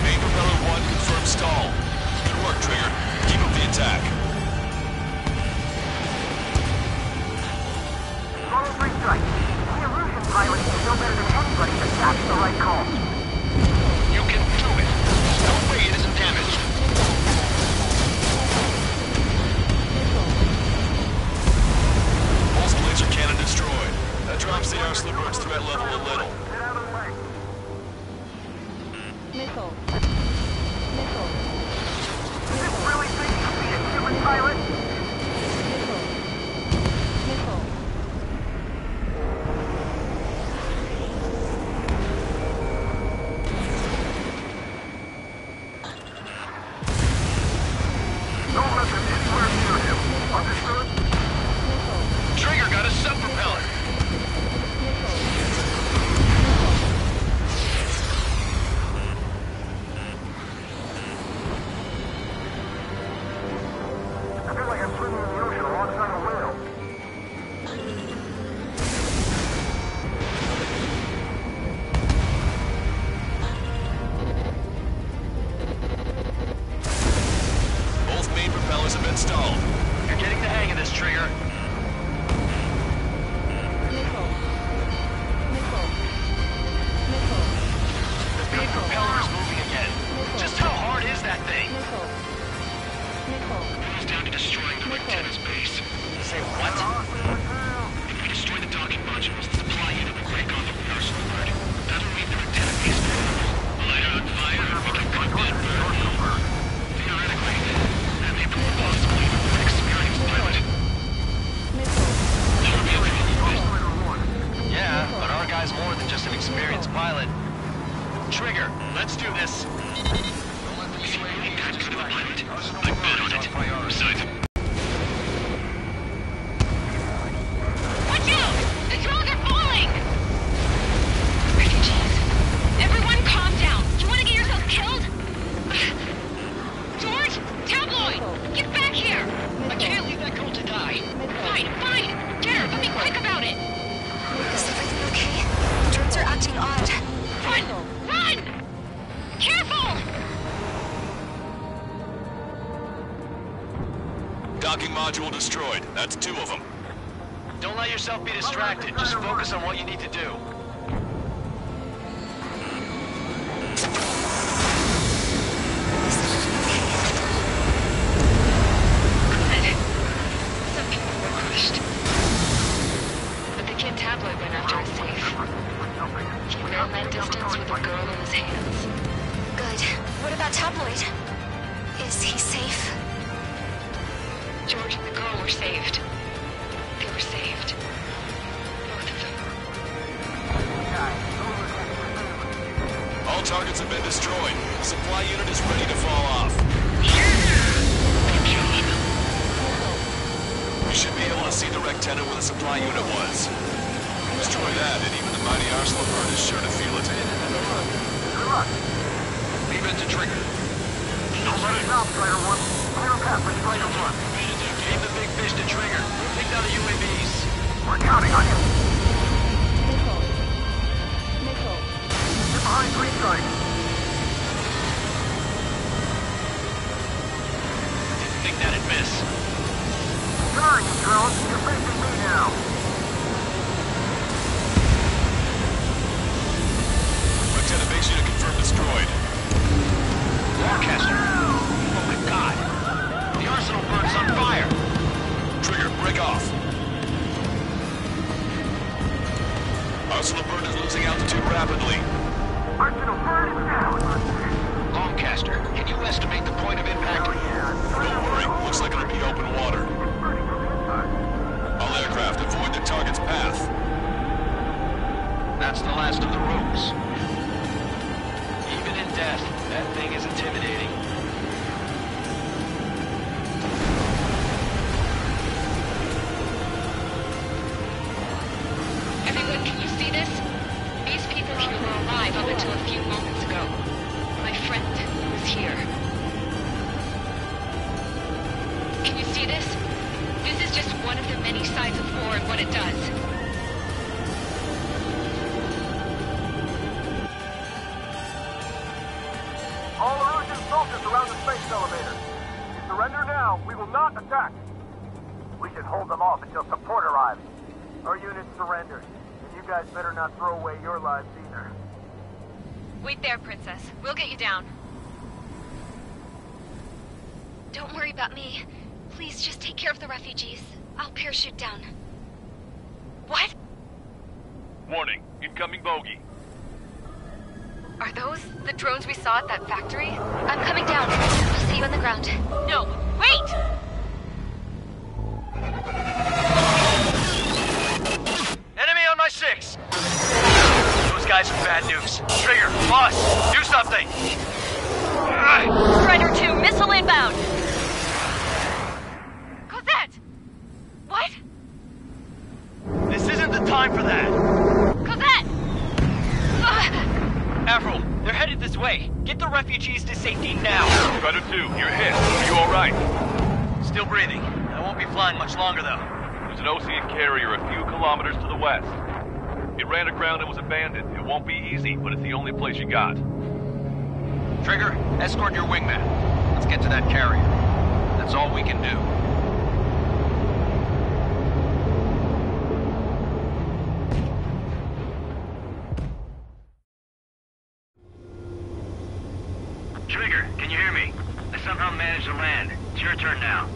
Main propeller 1 confirmed stall. Good work, Trigger. Keep up the attack. Total free strike. The illusion pilot is no better than anybody that taps the right call. You can do it. There's no way it isn't damaged. Pulse laser cannon destroyed. That drops the arsenal bird's threat level a little. Get out of the way. Is this really thinking to be a human pilot? Don't let them hit this. Don't let them sway you. That's a good pilot. I bet on it. Besides, Watch out! The drones are falling! Refugees. Everyone calm down. You want to get yourself killed? George? Tabloid! Get back here! I can't leave that girl to die. Fine, fine! Get her, but be quick about it! Is everything okay? Drones are acting odd. Run! Run! Careful! Docking module destroyed. That's 2 of them. don't let yourself be distracted. Just focus on what you need to do. Some people were crushed. But the kid Tabloid went after us safe. He ran that distance with a girl in his hands. Good. What about Tabloid? Is he safe? George and the girl were saved. They were saved. Both of them. All targets have been destroyed. The supply unit is ready to fall off. We should be able to see the Rectenna where the supply unit was. Destroy that, and even the mighty Arsenal bird is sure to feel it. Leave it to Trigger. Don't let it stop, Strider 1. Clear a path for Strider 1. Leave the big fish to Trigger. Take down the UAVs. We're counting on you. Nickel. Nickel. Get behind green strike. Didn't think that'd miss. Sorry, you drones. You're facing me now. Lieutenant base unit confirmed destroyed. Lancaster. Oh my god. The Arsenal bird's on fire. Trigger, break off. Arsenal bird is losing altitude rapidly. Arsenal bird is down. Lancaster, can you estimate the point of impact? Don't worry, looks like it'll be open water. All aircraft, avoid the target's path. That's the last of the ropes. Even in death, that thing is intimidating. Everyone, can you see this? These people here were alive up until a few moments ago. My friend was here. Can you see this? This is just one of the many sides of war and what it does. All Erusian soldiers around the space elevator. If you surrender now, we will not attack. We should hold them off until support arrives. Our unit surrendered, and you guys better not throw away your lives either. Wait there, Princess. We'll get you down. Don't worry about me. Please just take care of the refugees. I'll parachute down. What? Warning, incoming bogey. Are those the drones we saw at that factory? I'm coming down. I'll see you on the ground. No, wait! Enemy on my 6! Those guys are bad news. Trigger, boss, do something! Strider 2, missile inbound! Cosette! What? This isn't the time for that! Cosette! Avril, they're headed this way. Get the refugees to safety now. Strider 2, you're hit. Are you alright? Still breathing. I won't be flying much longer, though. There's an Ocean carrier a few kilometers to the west. It ran aground and was abandoned. It won't be easy, but it's the only place you got. Trigger, escort your wingman. Let's get to that carrier. That's all we can do. Trigger, can you hear me? I somehow managed to land. It's your turn now.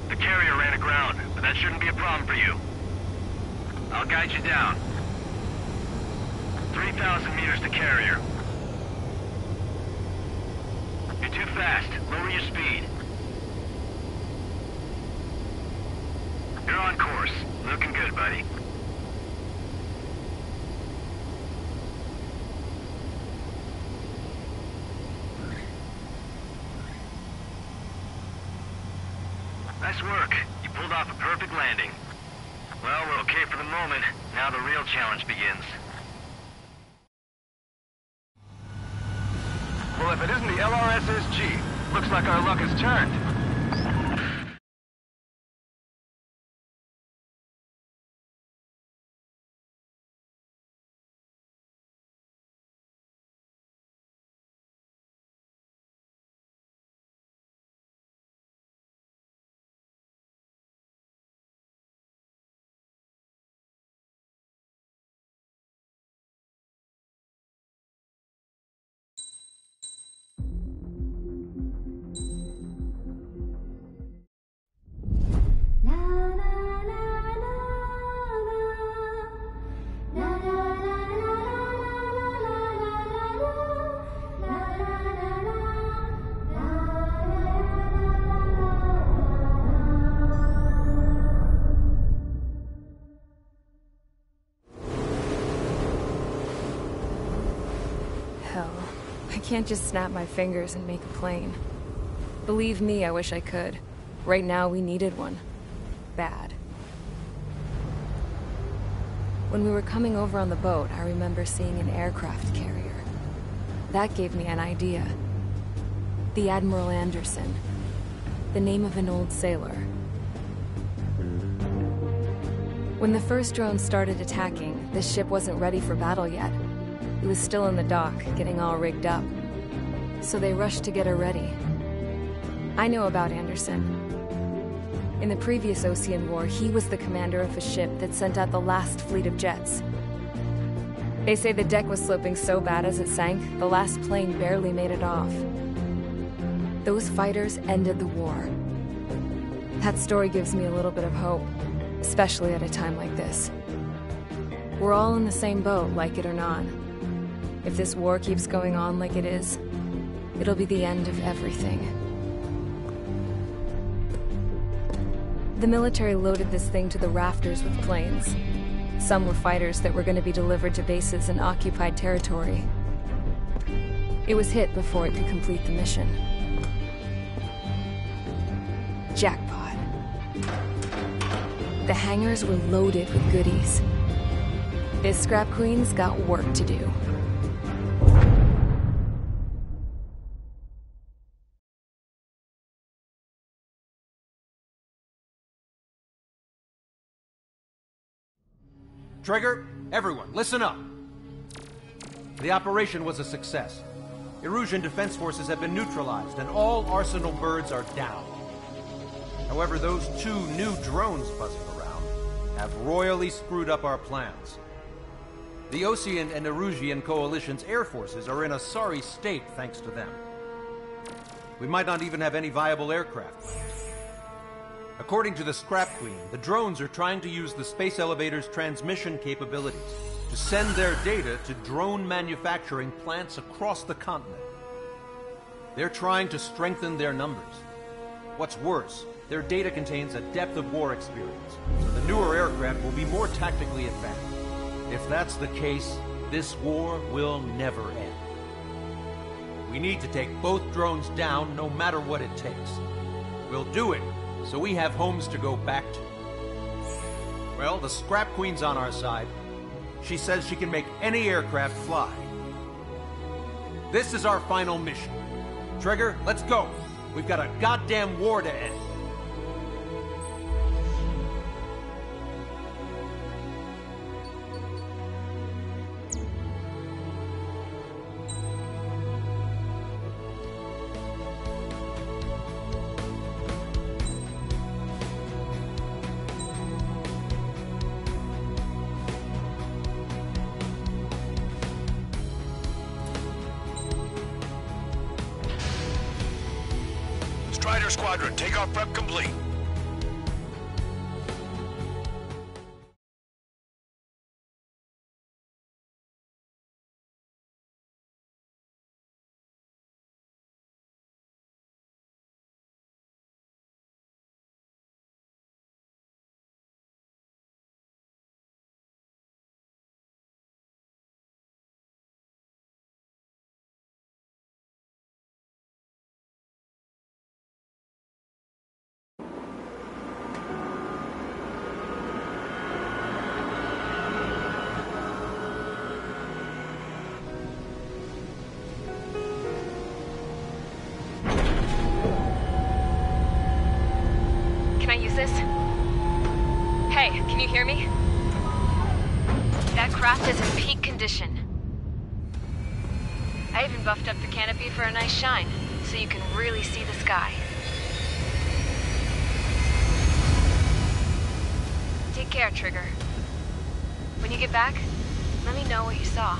The carrier ran aground, but that shouldn't be a problem for you. I'll guide you down. 3,000 meters to carrier. You're too fast. Lower your speed. You're on course. Looking good, buddy. Nice work. You pulled off a perfect landing. Well, we're okay for the moment. Now the real challenge begins. Well, if it isn't the LRSSG, looks like our luck has turned. Hell, I can't just snap my fingers and make a plane. Believe me, I wish I could. Right now, we needed one. Bad. When we were coming over on the boat, I remember seeing an aircraft carrier. That gave me an idea. The Admiral Anderson. The name of an old sailor. When the first drone started attacking, the ship wasn't ready for battle yet. It was still in the dock, getting all rigged up. So they rushed to get her ready. I know about Anderson. In the previous Ocean War, he was the commander of a ship that sent out the last fleet of jets. They say the deck was sloping so bad as it sank, the last plane barely made it off. Those fighters ended the war. That story gives me a little bit of hope, especially at a time like this. We're all in the same boat, like it or not. If this war keeps going on like it is, it'll be the end of everything. The military loaded this thing to the rafters with planes. Some were fighters that were going to be delivered to bases in occupied territory. It was hit before it could complete the mission. Jackpot. The hangars were loaded with goodies. This Scrap Queen's got work to do. Trigger, everyone, listen up. The operation was a success. Erusian defense forces have been neutralized, and all Arsenal birds are down. However, those 2 new drones buzzing around have royally screwed up our plans. The Ocean and Erusian coalition's air forces are in a sorry state thanks to them. We might not even have any viable aircraft left. According to the Scrap Queen, the drones are trying to use the space elevator's transmission capabilities to send their data to drone manufacturing plants across the continent. They're trying to strengthen their numbers. What's worse, their data contains a depth of war experience, so the newer aircraft will be more tactically advanced. If that's the case, this war will never end. We need to take both drones down no matter what it takes. We'll do it so we have homes to go back to. Well, the Scrap Queen's on our side. She says she can make any aircraft fly. This is our final mission. Trigger, let's go. We've got a goddamn war to end. Strider Squadron, takeoff prep complete. hear me? That craft is in peak condition. I even buffed up the canopy for a nice shine, so you can really see the sky. Take care, Trigger. When you get back, let me know what you saw.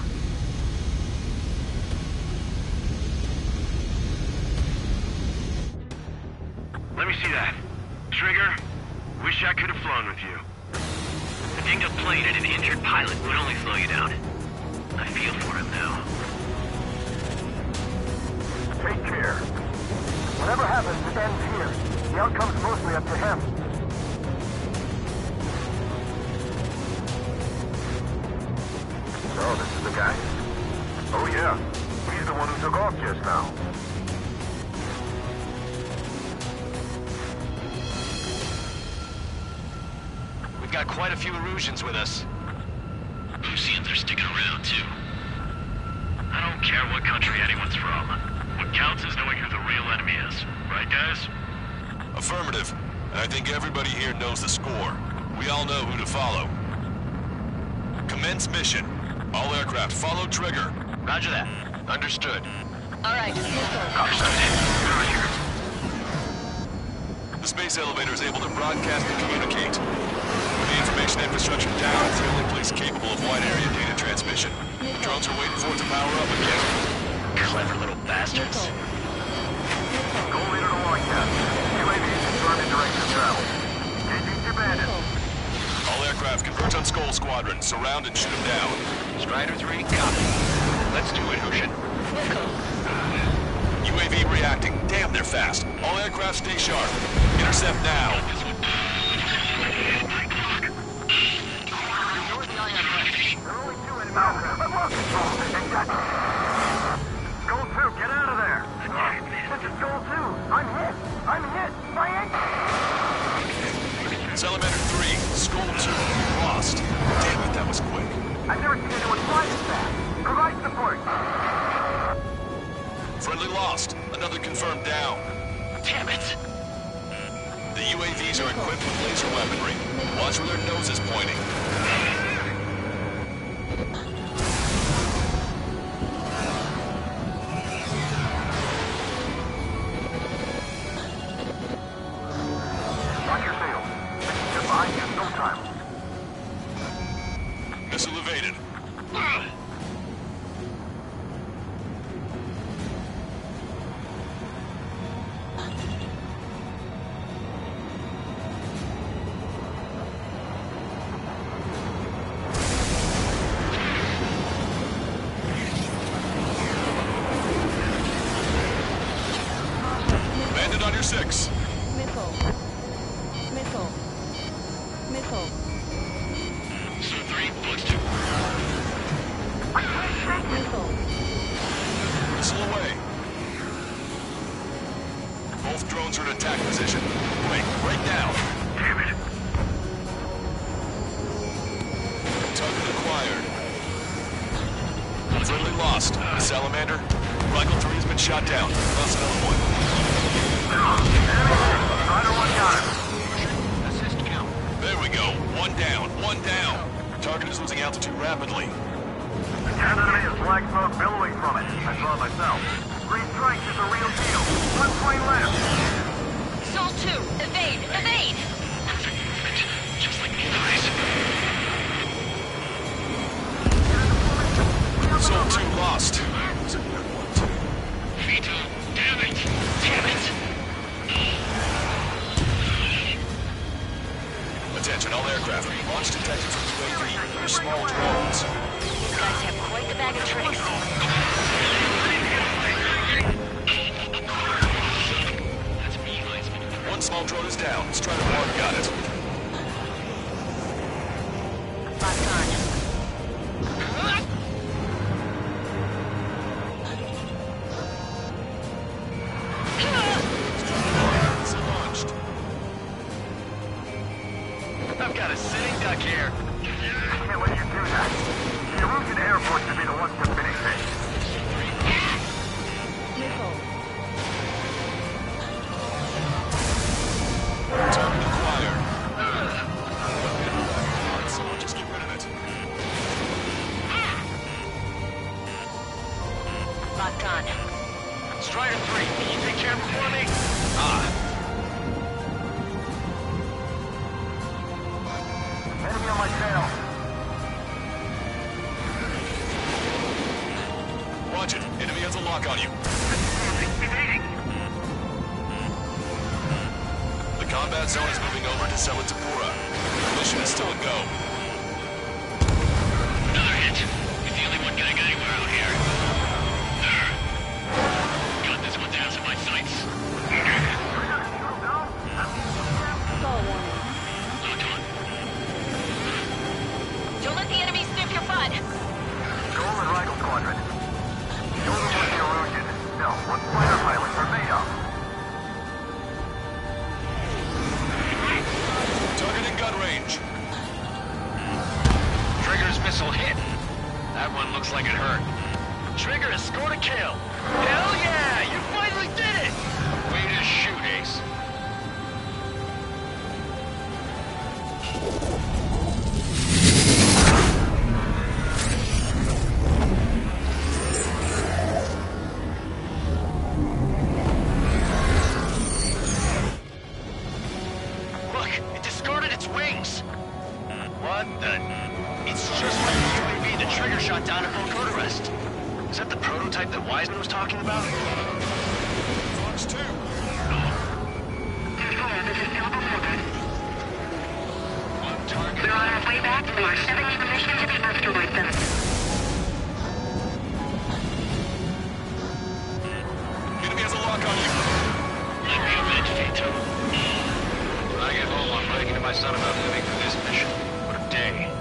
Let me see that. Trigger, wish I could have flown with you. A dinged-up plane and an injured pilot would only slow you down. I feel for him now. Take care. Whatever happens, it ends here. The outcome's mostly up to him. So, this is the guy? Oh yeah. He's the one who took off just now. We've got quite a few Erusians with us. Lucians are sticking around, too. I don't care what country anyone's from. What counts is knowing who the real enemy is. Right, guys? Affirmative. And I think everybody here knows the score. We all know who to follow. Commence mission. All aircraft follow Trigger. Roger that. Understood. All right. The space elevator is able to broadcast and communicate. With the information infrastructure down, it's the only place capable of wide area data transmission. Drones are waiting for it to power up again. Clever little bastards. Go leader to Longcast. UAVs confirming direction of travel. Engaging your bandits. All aircraft converge on Skull Squadron. Surround and shoot them down. Strider 3, copy. Let's do it, Hushin. UAV reacting. Damn, they're fast. All aircraft stay sharp. Intercept now. Goal 2, get out of there! This is Goal 2! I'm hit! I'm hit! My ankle! Salamander 3, Skull 2, lost. Damn it, that was quick. I've never seen anyone fly this fast! Provide support! Friendly lost. Another confirmed down. Damn it! The UAVs are equipped with laser weaponry. Watch where their nose is pointing. Watch your sails. Get behind you in no time. Missile evaded. Landed on your 6. Missile. Missile. Missile. So 3, plus 2. Missile. Missile away. Both drones are in attack position. Wait, right now. Damn it! Target acquired. Friendly lost. Salamander. Rifle 3 has been shot down. Lost another one. Strider 1 got him. Assist count. There we go. One down. One down. Target is losing altitude rapidly. The enemy is black smoke billowing from it. I saw it myself. 3 strikes is a real deal. 1 plane left. Sol 2, evade! Evade! Perfect movement. Just like the eyes. Zone 2 lost. Vito, damn it! Damn it! Attention, all aircraft. Launch detected from UAV. They're small drones. These guys have quite the bag of tricks. That's me, Heisman. One small drone is down. Strider 1 got it. Locked on. It's launched. I've got a sitting duck here. I can't let you do that. The Erusian Air Force should be the ones to finish this. Missile. Target acquired. Strider 3, can you take care of it for me? Enemy on my tail. Watch it. Enemy has a lock on you. The combat zone is moving over to Selatapura. The mission is still a go. Another hit. He's the only one getting anywhere out here. Got this one down to my sights. Fall warning. Locked on. Don't let the enemy sniff your butt. Goal and Rifle Squadron. Show them what the erosion. No, what fighter pilots are made of. Target in gun range. Trigger's missile hit. That one looks like it hurt. Trigger has scored a kill. Hell yeah! You finally did it! Way to shoot, Ace. Look, it discarded its wings. What the? It's just like the UAV the Trigger shot down at full code arrest. Is that the prototype that Wiseman was talking about? Fox 2. One target. We're on our way back from our 7th mission to the asteroid belt. Enemy has a lock on you. Let me vegetate too. When I get home, I'm bragging to my son about living through this mission. What a day.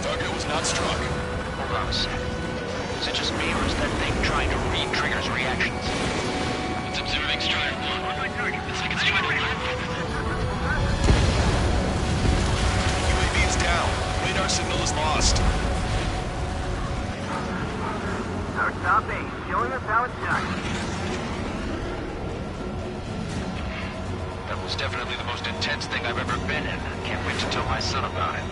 Target was not struck. Hold on a sec. Is it just me, or is that thing trying to read Trigger's reactions? It's observing Strider 1. It's like it's trying to learn. UAV is down. Radar signal is lost. Copy. Showing us how it's done. That was definitely the most intense thing I've ever been in. Can't wait to tell my son about it.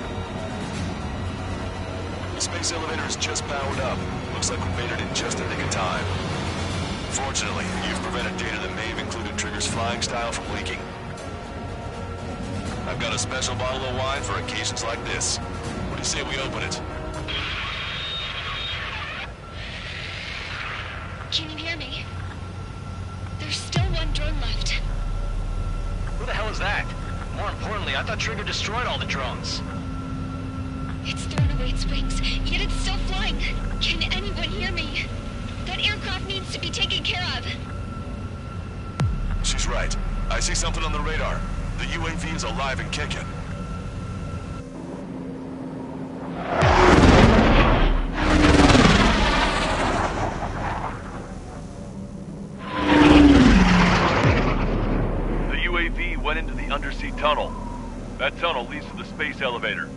The space elevator is just powered up. Looks like we made it in just the nick of time. Fortunately, you've prevented data that may have included Trigger's flying style from leaking. I've got a special bottle of wine for occasions like this. What do you say we open it? Can you hear me? There's still one drone left. Who the hell is that? More importantly, I thought Trigger destroyed all the drones. It's thrown away its wings, yet it's still flying. Can anyone hear me? That aircraft needs to be taken care of. She's right. I see something on the radar. The UAV is alive and kicking. The UAV went into the undersea tunnel. That tunnel leads to the space elevator.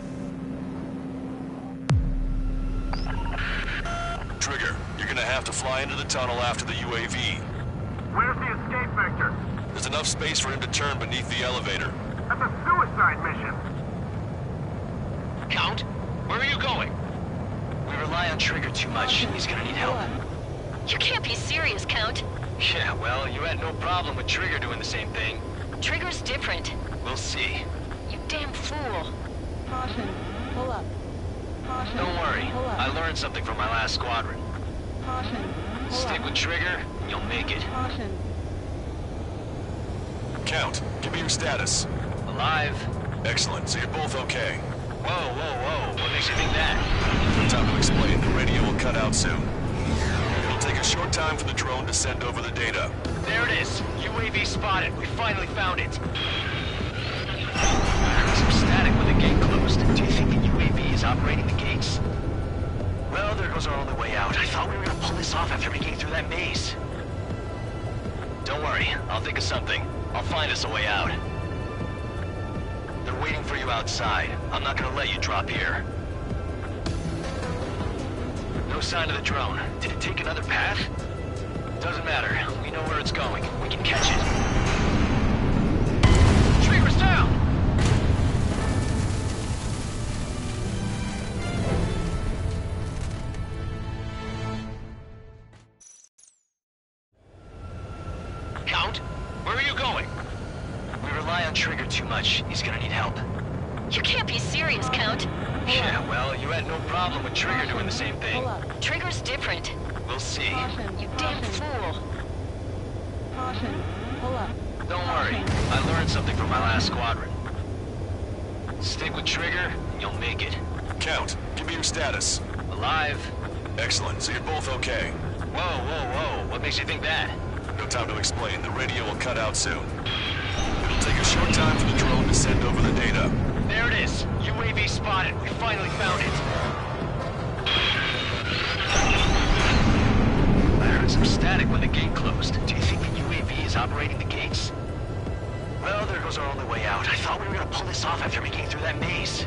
Trigger, you're gonna have to fly into the tunnel after the UAV. Where's the escape vector? There's enough space for him to turn beneath the elevator. That's a suicide mission. Count, where are you going? We rely on Trigger too much. He's gonna need help. You can't be serious, Count. Yeah, well, you had no problem with Trigger doing the same thing. Trigger's different. We'll see. You damn fool. Caution. Pull up. Caution. Don't worry. Pull up. I learned something from my last squadron. Caution. Pull Stick up. with Trigger, and you'll make it. Caution. Count, give me your status. Alive. Excellent, so you're both okay. Whoa, whoa, whoa. What makes you think that? No time to explain. The radio will cut out soon. It'll take a short time for the drone to send over the data. There it is. UAV spotted. We finally found it. There was some static when the gate closed. Do you think the UAV is operating the gates? Well, there goes our only way out. I thought we were gonna pull this off after making it through that maze. Don't worry. I'll think of something. I'll find us a way out. They're waiting for you outside. I'm not gonna let you drop here. No sign of the drone. Did it take another path? Doesn't matter. We know where it's going. We can catch it. Trigger's down! Count? Where are you going? We rely on Trigger too much. He's gonna need help. You can't be serious, Count. Yeah, well, you had no problem with Trigger doing the same thing. Trigger's different. We'll see. You damn fool. Caution. Pull up. Don't worry. I learned something from my last squadron. Stick with Trigger, and you'll make it. Count, give me your status. Alive. Excellent, so you're both okay. Whoa, whoa, whoa. What makes you think that? No time to explain. The radio will cut out soon. It'll take a short time for the drone to send over the data. There it is. UAV spotted. We finally found it. I heard some static when the gate closed. Do you think the UAV is operating the gates? Well, there goes our only way out. I thought we were gonna pull this off after making it through that maze.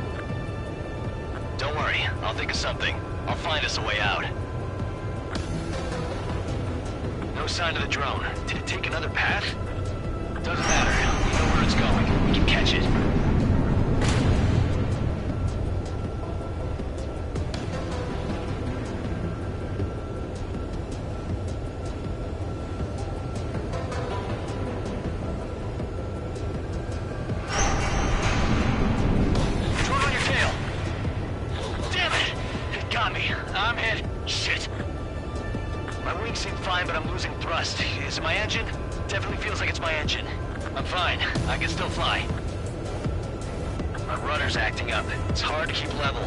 Don't worry. I'll think of something. I'll find us a way out. No sign of the drone. Did it take another path? Doesn't matter. We know where it's going. We can catch it. Drone on your tail. Damn it! It got me. I'm hit. Shit. My wings seem fine, but I'm losing thrust. Is it my engine? Definitely feels like it's my engine. I'm fine. I can still fly. My rudder's acting up. It's hard to keep level.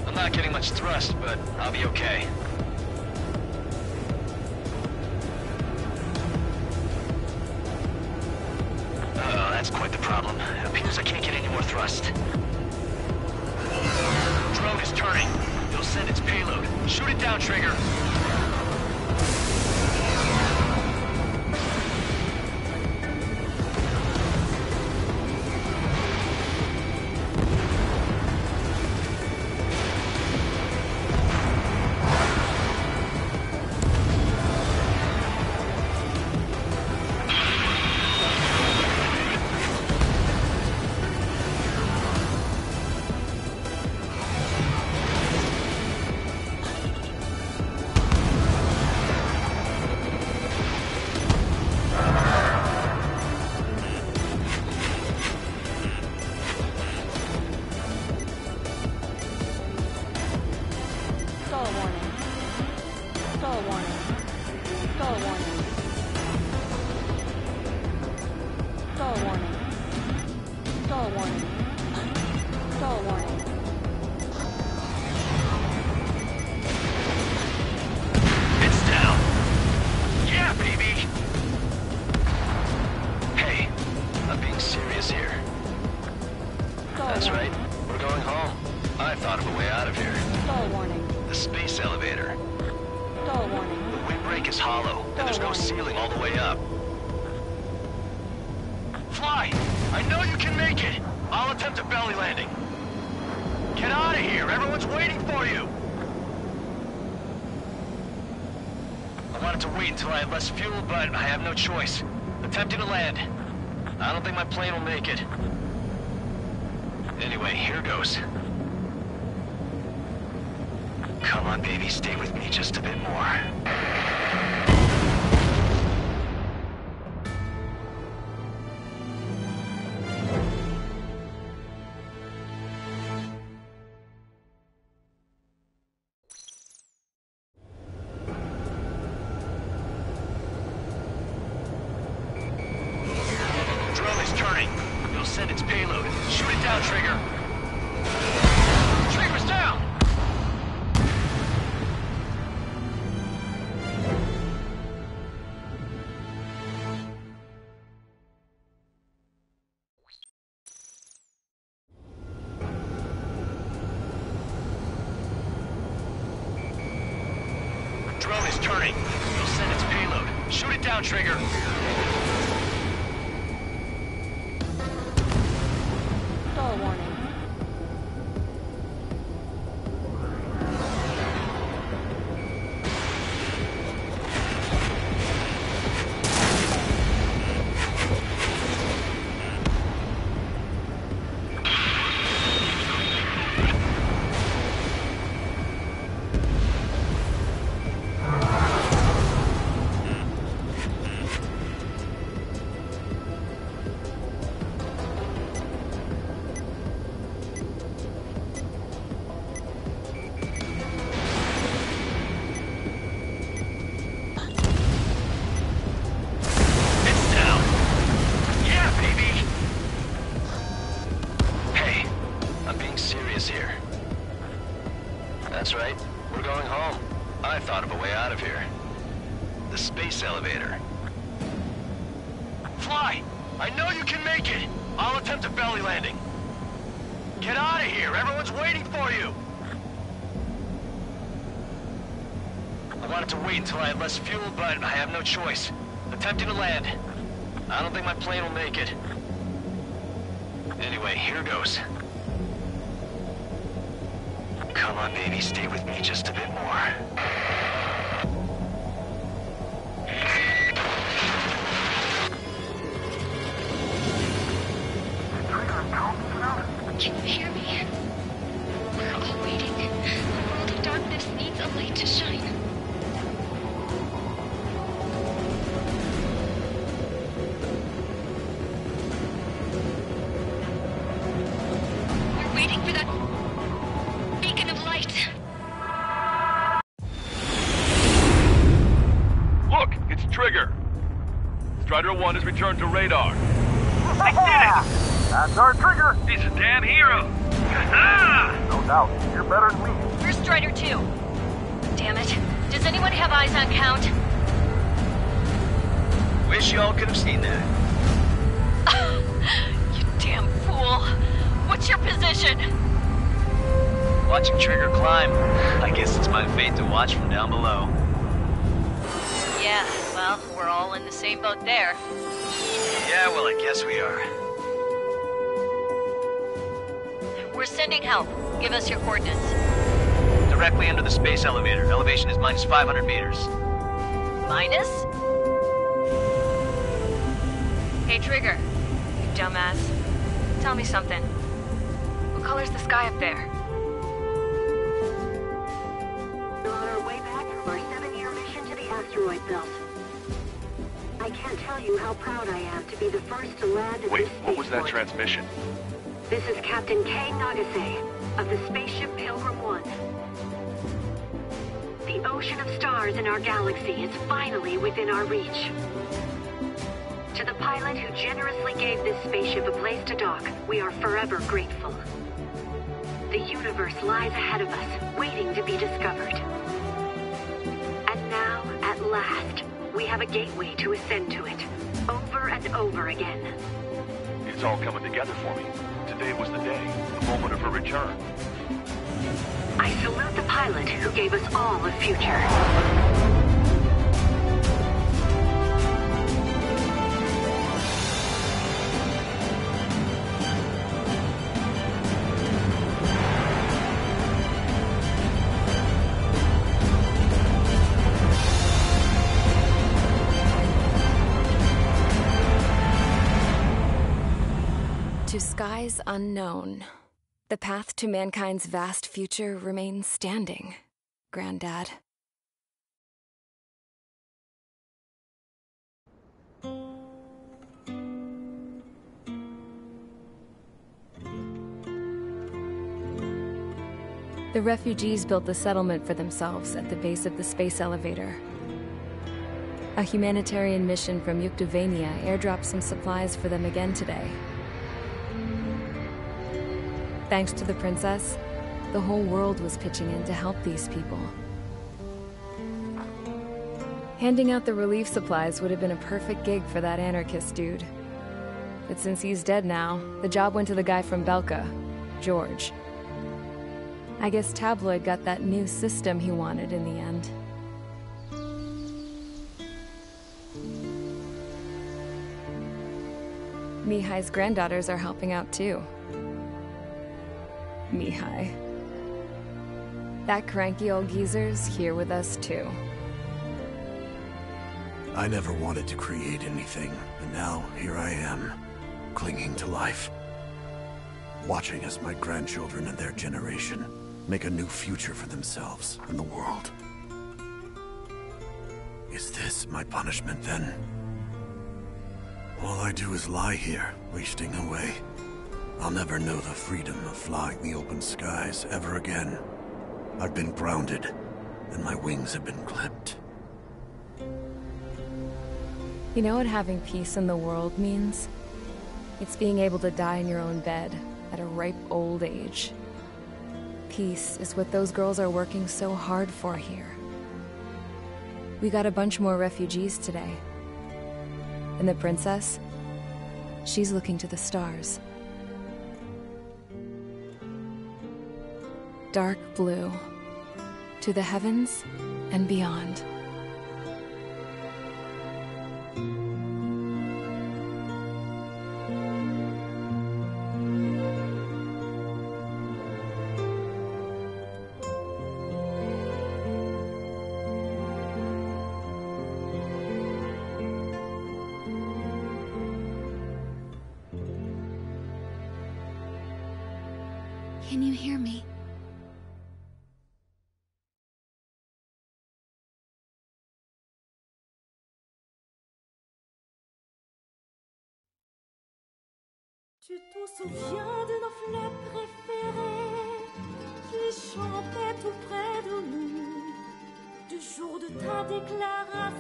I'm not getting much thrust, but I'll be okay. Uh-oh, that's quite the problem. It appears I can't get any more thrust. Drone is turning. It'll send its payload. Shoot it down, Trigger. That's right. We're going home. I thought of a way out of here. Stall warning. The space elevator. Stall warning. The windbreak is hollow, and there's no ceiling all the way up. Fly! I know you can make it! I'll attempt a belly landing. Get out of here! Everyone's waiting for you! I wanted to wait until I had less fuel, but I have no choice. Attempting to land. I don't think my plane will make it. Anyway, here goes. Come on, baby, stay with me just a bit more. Drone is turning. It'll send its payload. Shoot it down, Trigger. Trigger's down! Drone is turning. It'll send its payload. Shoot it down, Trigger. Stall warning. The space elevator. Fly! I know you can make it! I'll attempt a belly landing. Get out of here! Everyone's waiting for you! I wanted to wait until I had less fuel, but I have no choice. Attempting to land. I don't think my plane will make it. Anyway, here goes. Come on, baby, stay with me just a bit more. Can you hear me? We're all waiting. The world of darkness needs a light to shine. We're waiting for that beacon of light. Look, it's Trigger. Strider 1 has returned to radar. I did it! That's our Trigger! He's a damn hero! No doubt. You're better than me. Where's Strider 2? Damn it. Does anyone have eyes on Count? Wish y'all could have seen that. You damn fool. What's your position? Watching Trigger climb. I guess it's my fate to watch from down below. Yeah, well, we're all in the same boat there. Yeah, well, I guess we are. We're sending help. Give us your coordinates. Directly under the space elevator. Elevation is minus 500 meters. Minus? Hey, Trigger. You dumbass. Tell me something. What color's the sky up there? We're on our way back from our 7-year mission to the asteroid belt. I can't tell you how proud I am to be the first to land at Wait, this what was that spaceport. transmission? This is Captain Kay Nagase of the spaceship Pilgrim 1. The ocean of stars in our galaxy is finally within our reach. To the pilot who generously gave this spaceship a place to dock, we are forever grateful. The universe lies ahead of us, waiting to be discovered. And now, at last, we have a gateway to ascend to it, over and over again. It's all coming together for me. Today was the day, the moment of her return. I salute the pilot who gave us all a future. To skies unknown, the path to mankind's vast future remains standing, Granddad. The refugees built the settlement for themselves at the base of the space elevator. A humanitarian mission from Yuktovania airdropped some supplies for them again today. Thanks to the princess, the whole world was pitching in to help these people. Handing out the relief supplies would have been a perfect gig for that anarchist dude. But since he's dead now, the job went to the guy from Belka, George. I guess Tabloid got that new system he wanted in the end. Mihai's granddaughters are helping out too. Mihai. That cranky old geezer's here with us too. I never wanted to create anything, and now here I am, clinging to life. Watching as my grandchildren and their generation make a new future for themselves and the world. Is this my punishment then? All I do is lie here, wasting away. I'll never know the freedom of flying the open skies ever again. I've been grounded, and my wings have been clipped. You know what having peace in the world means? It's being able to die in your own bed at a ripe old age. Peace is what those girls are working so hard for here. We got a bunch more refugees today. And the princess? She's looking to the stars. Dark blue. To the heavens and beyond. Can you hear me? Tu te souviens de nos fleurs préférées qui chantaient tout près de nous, du jour de ta déclaration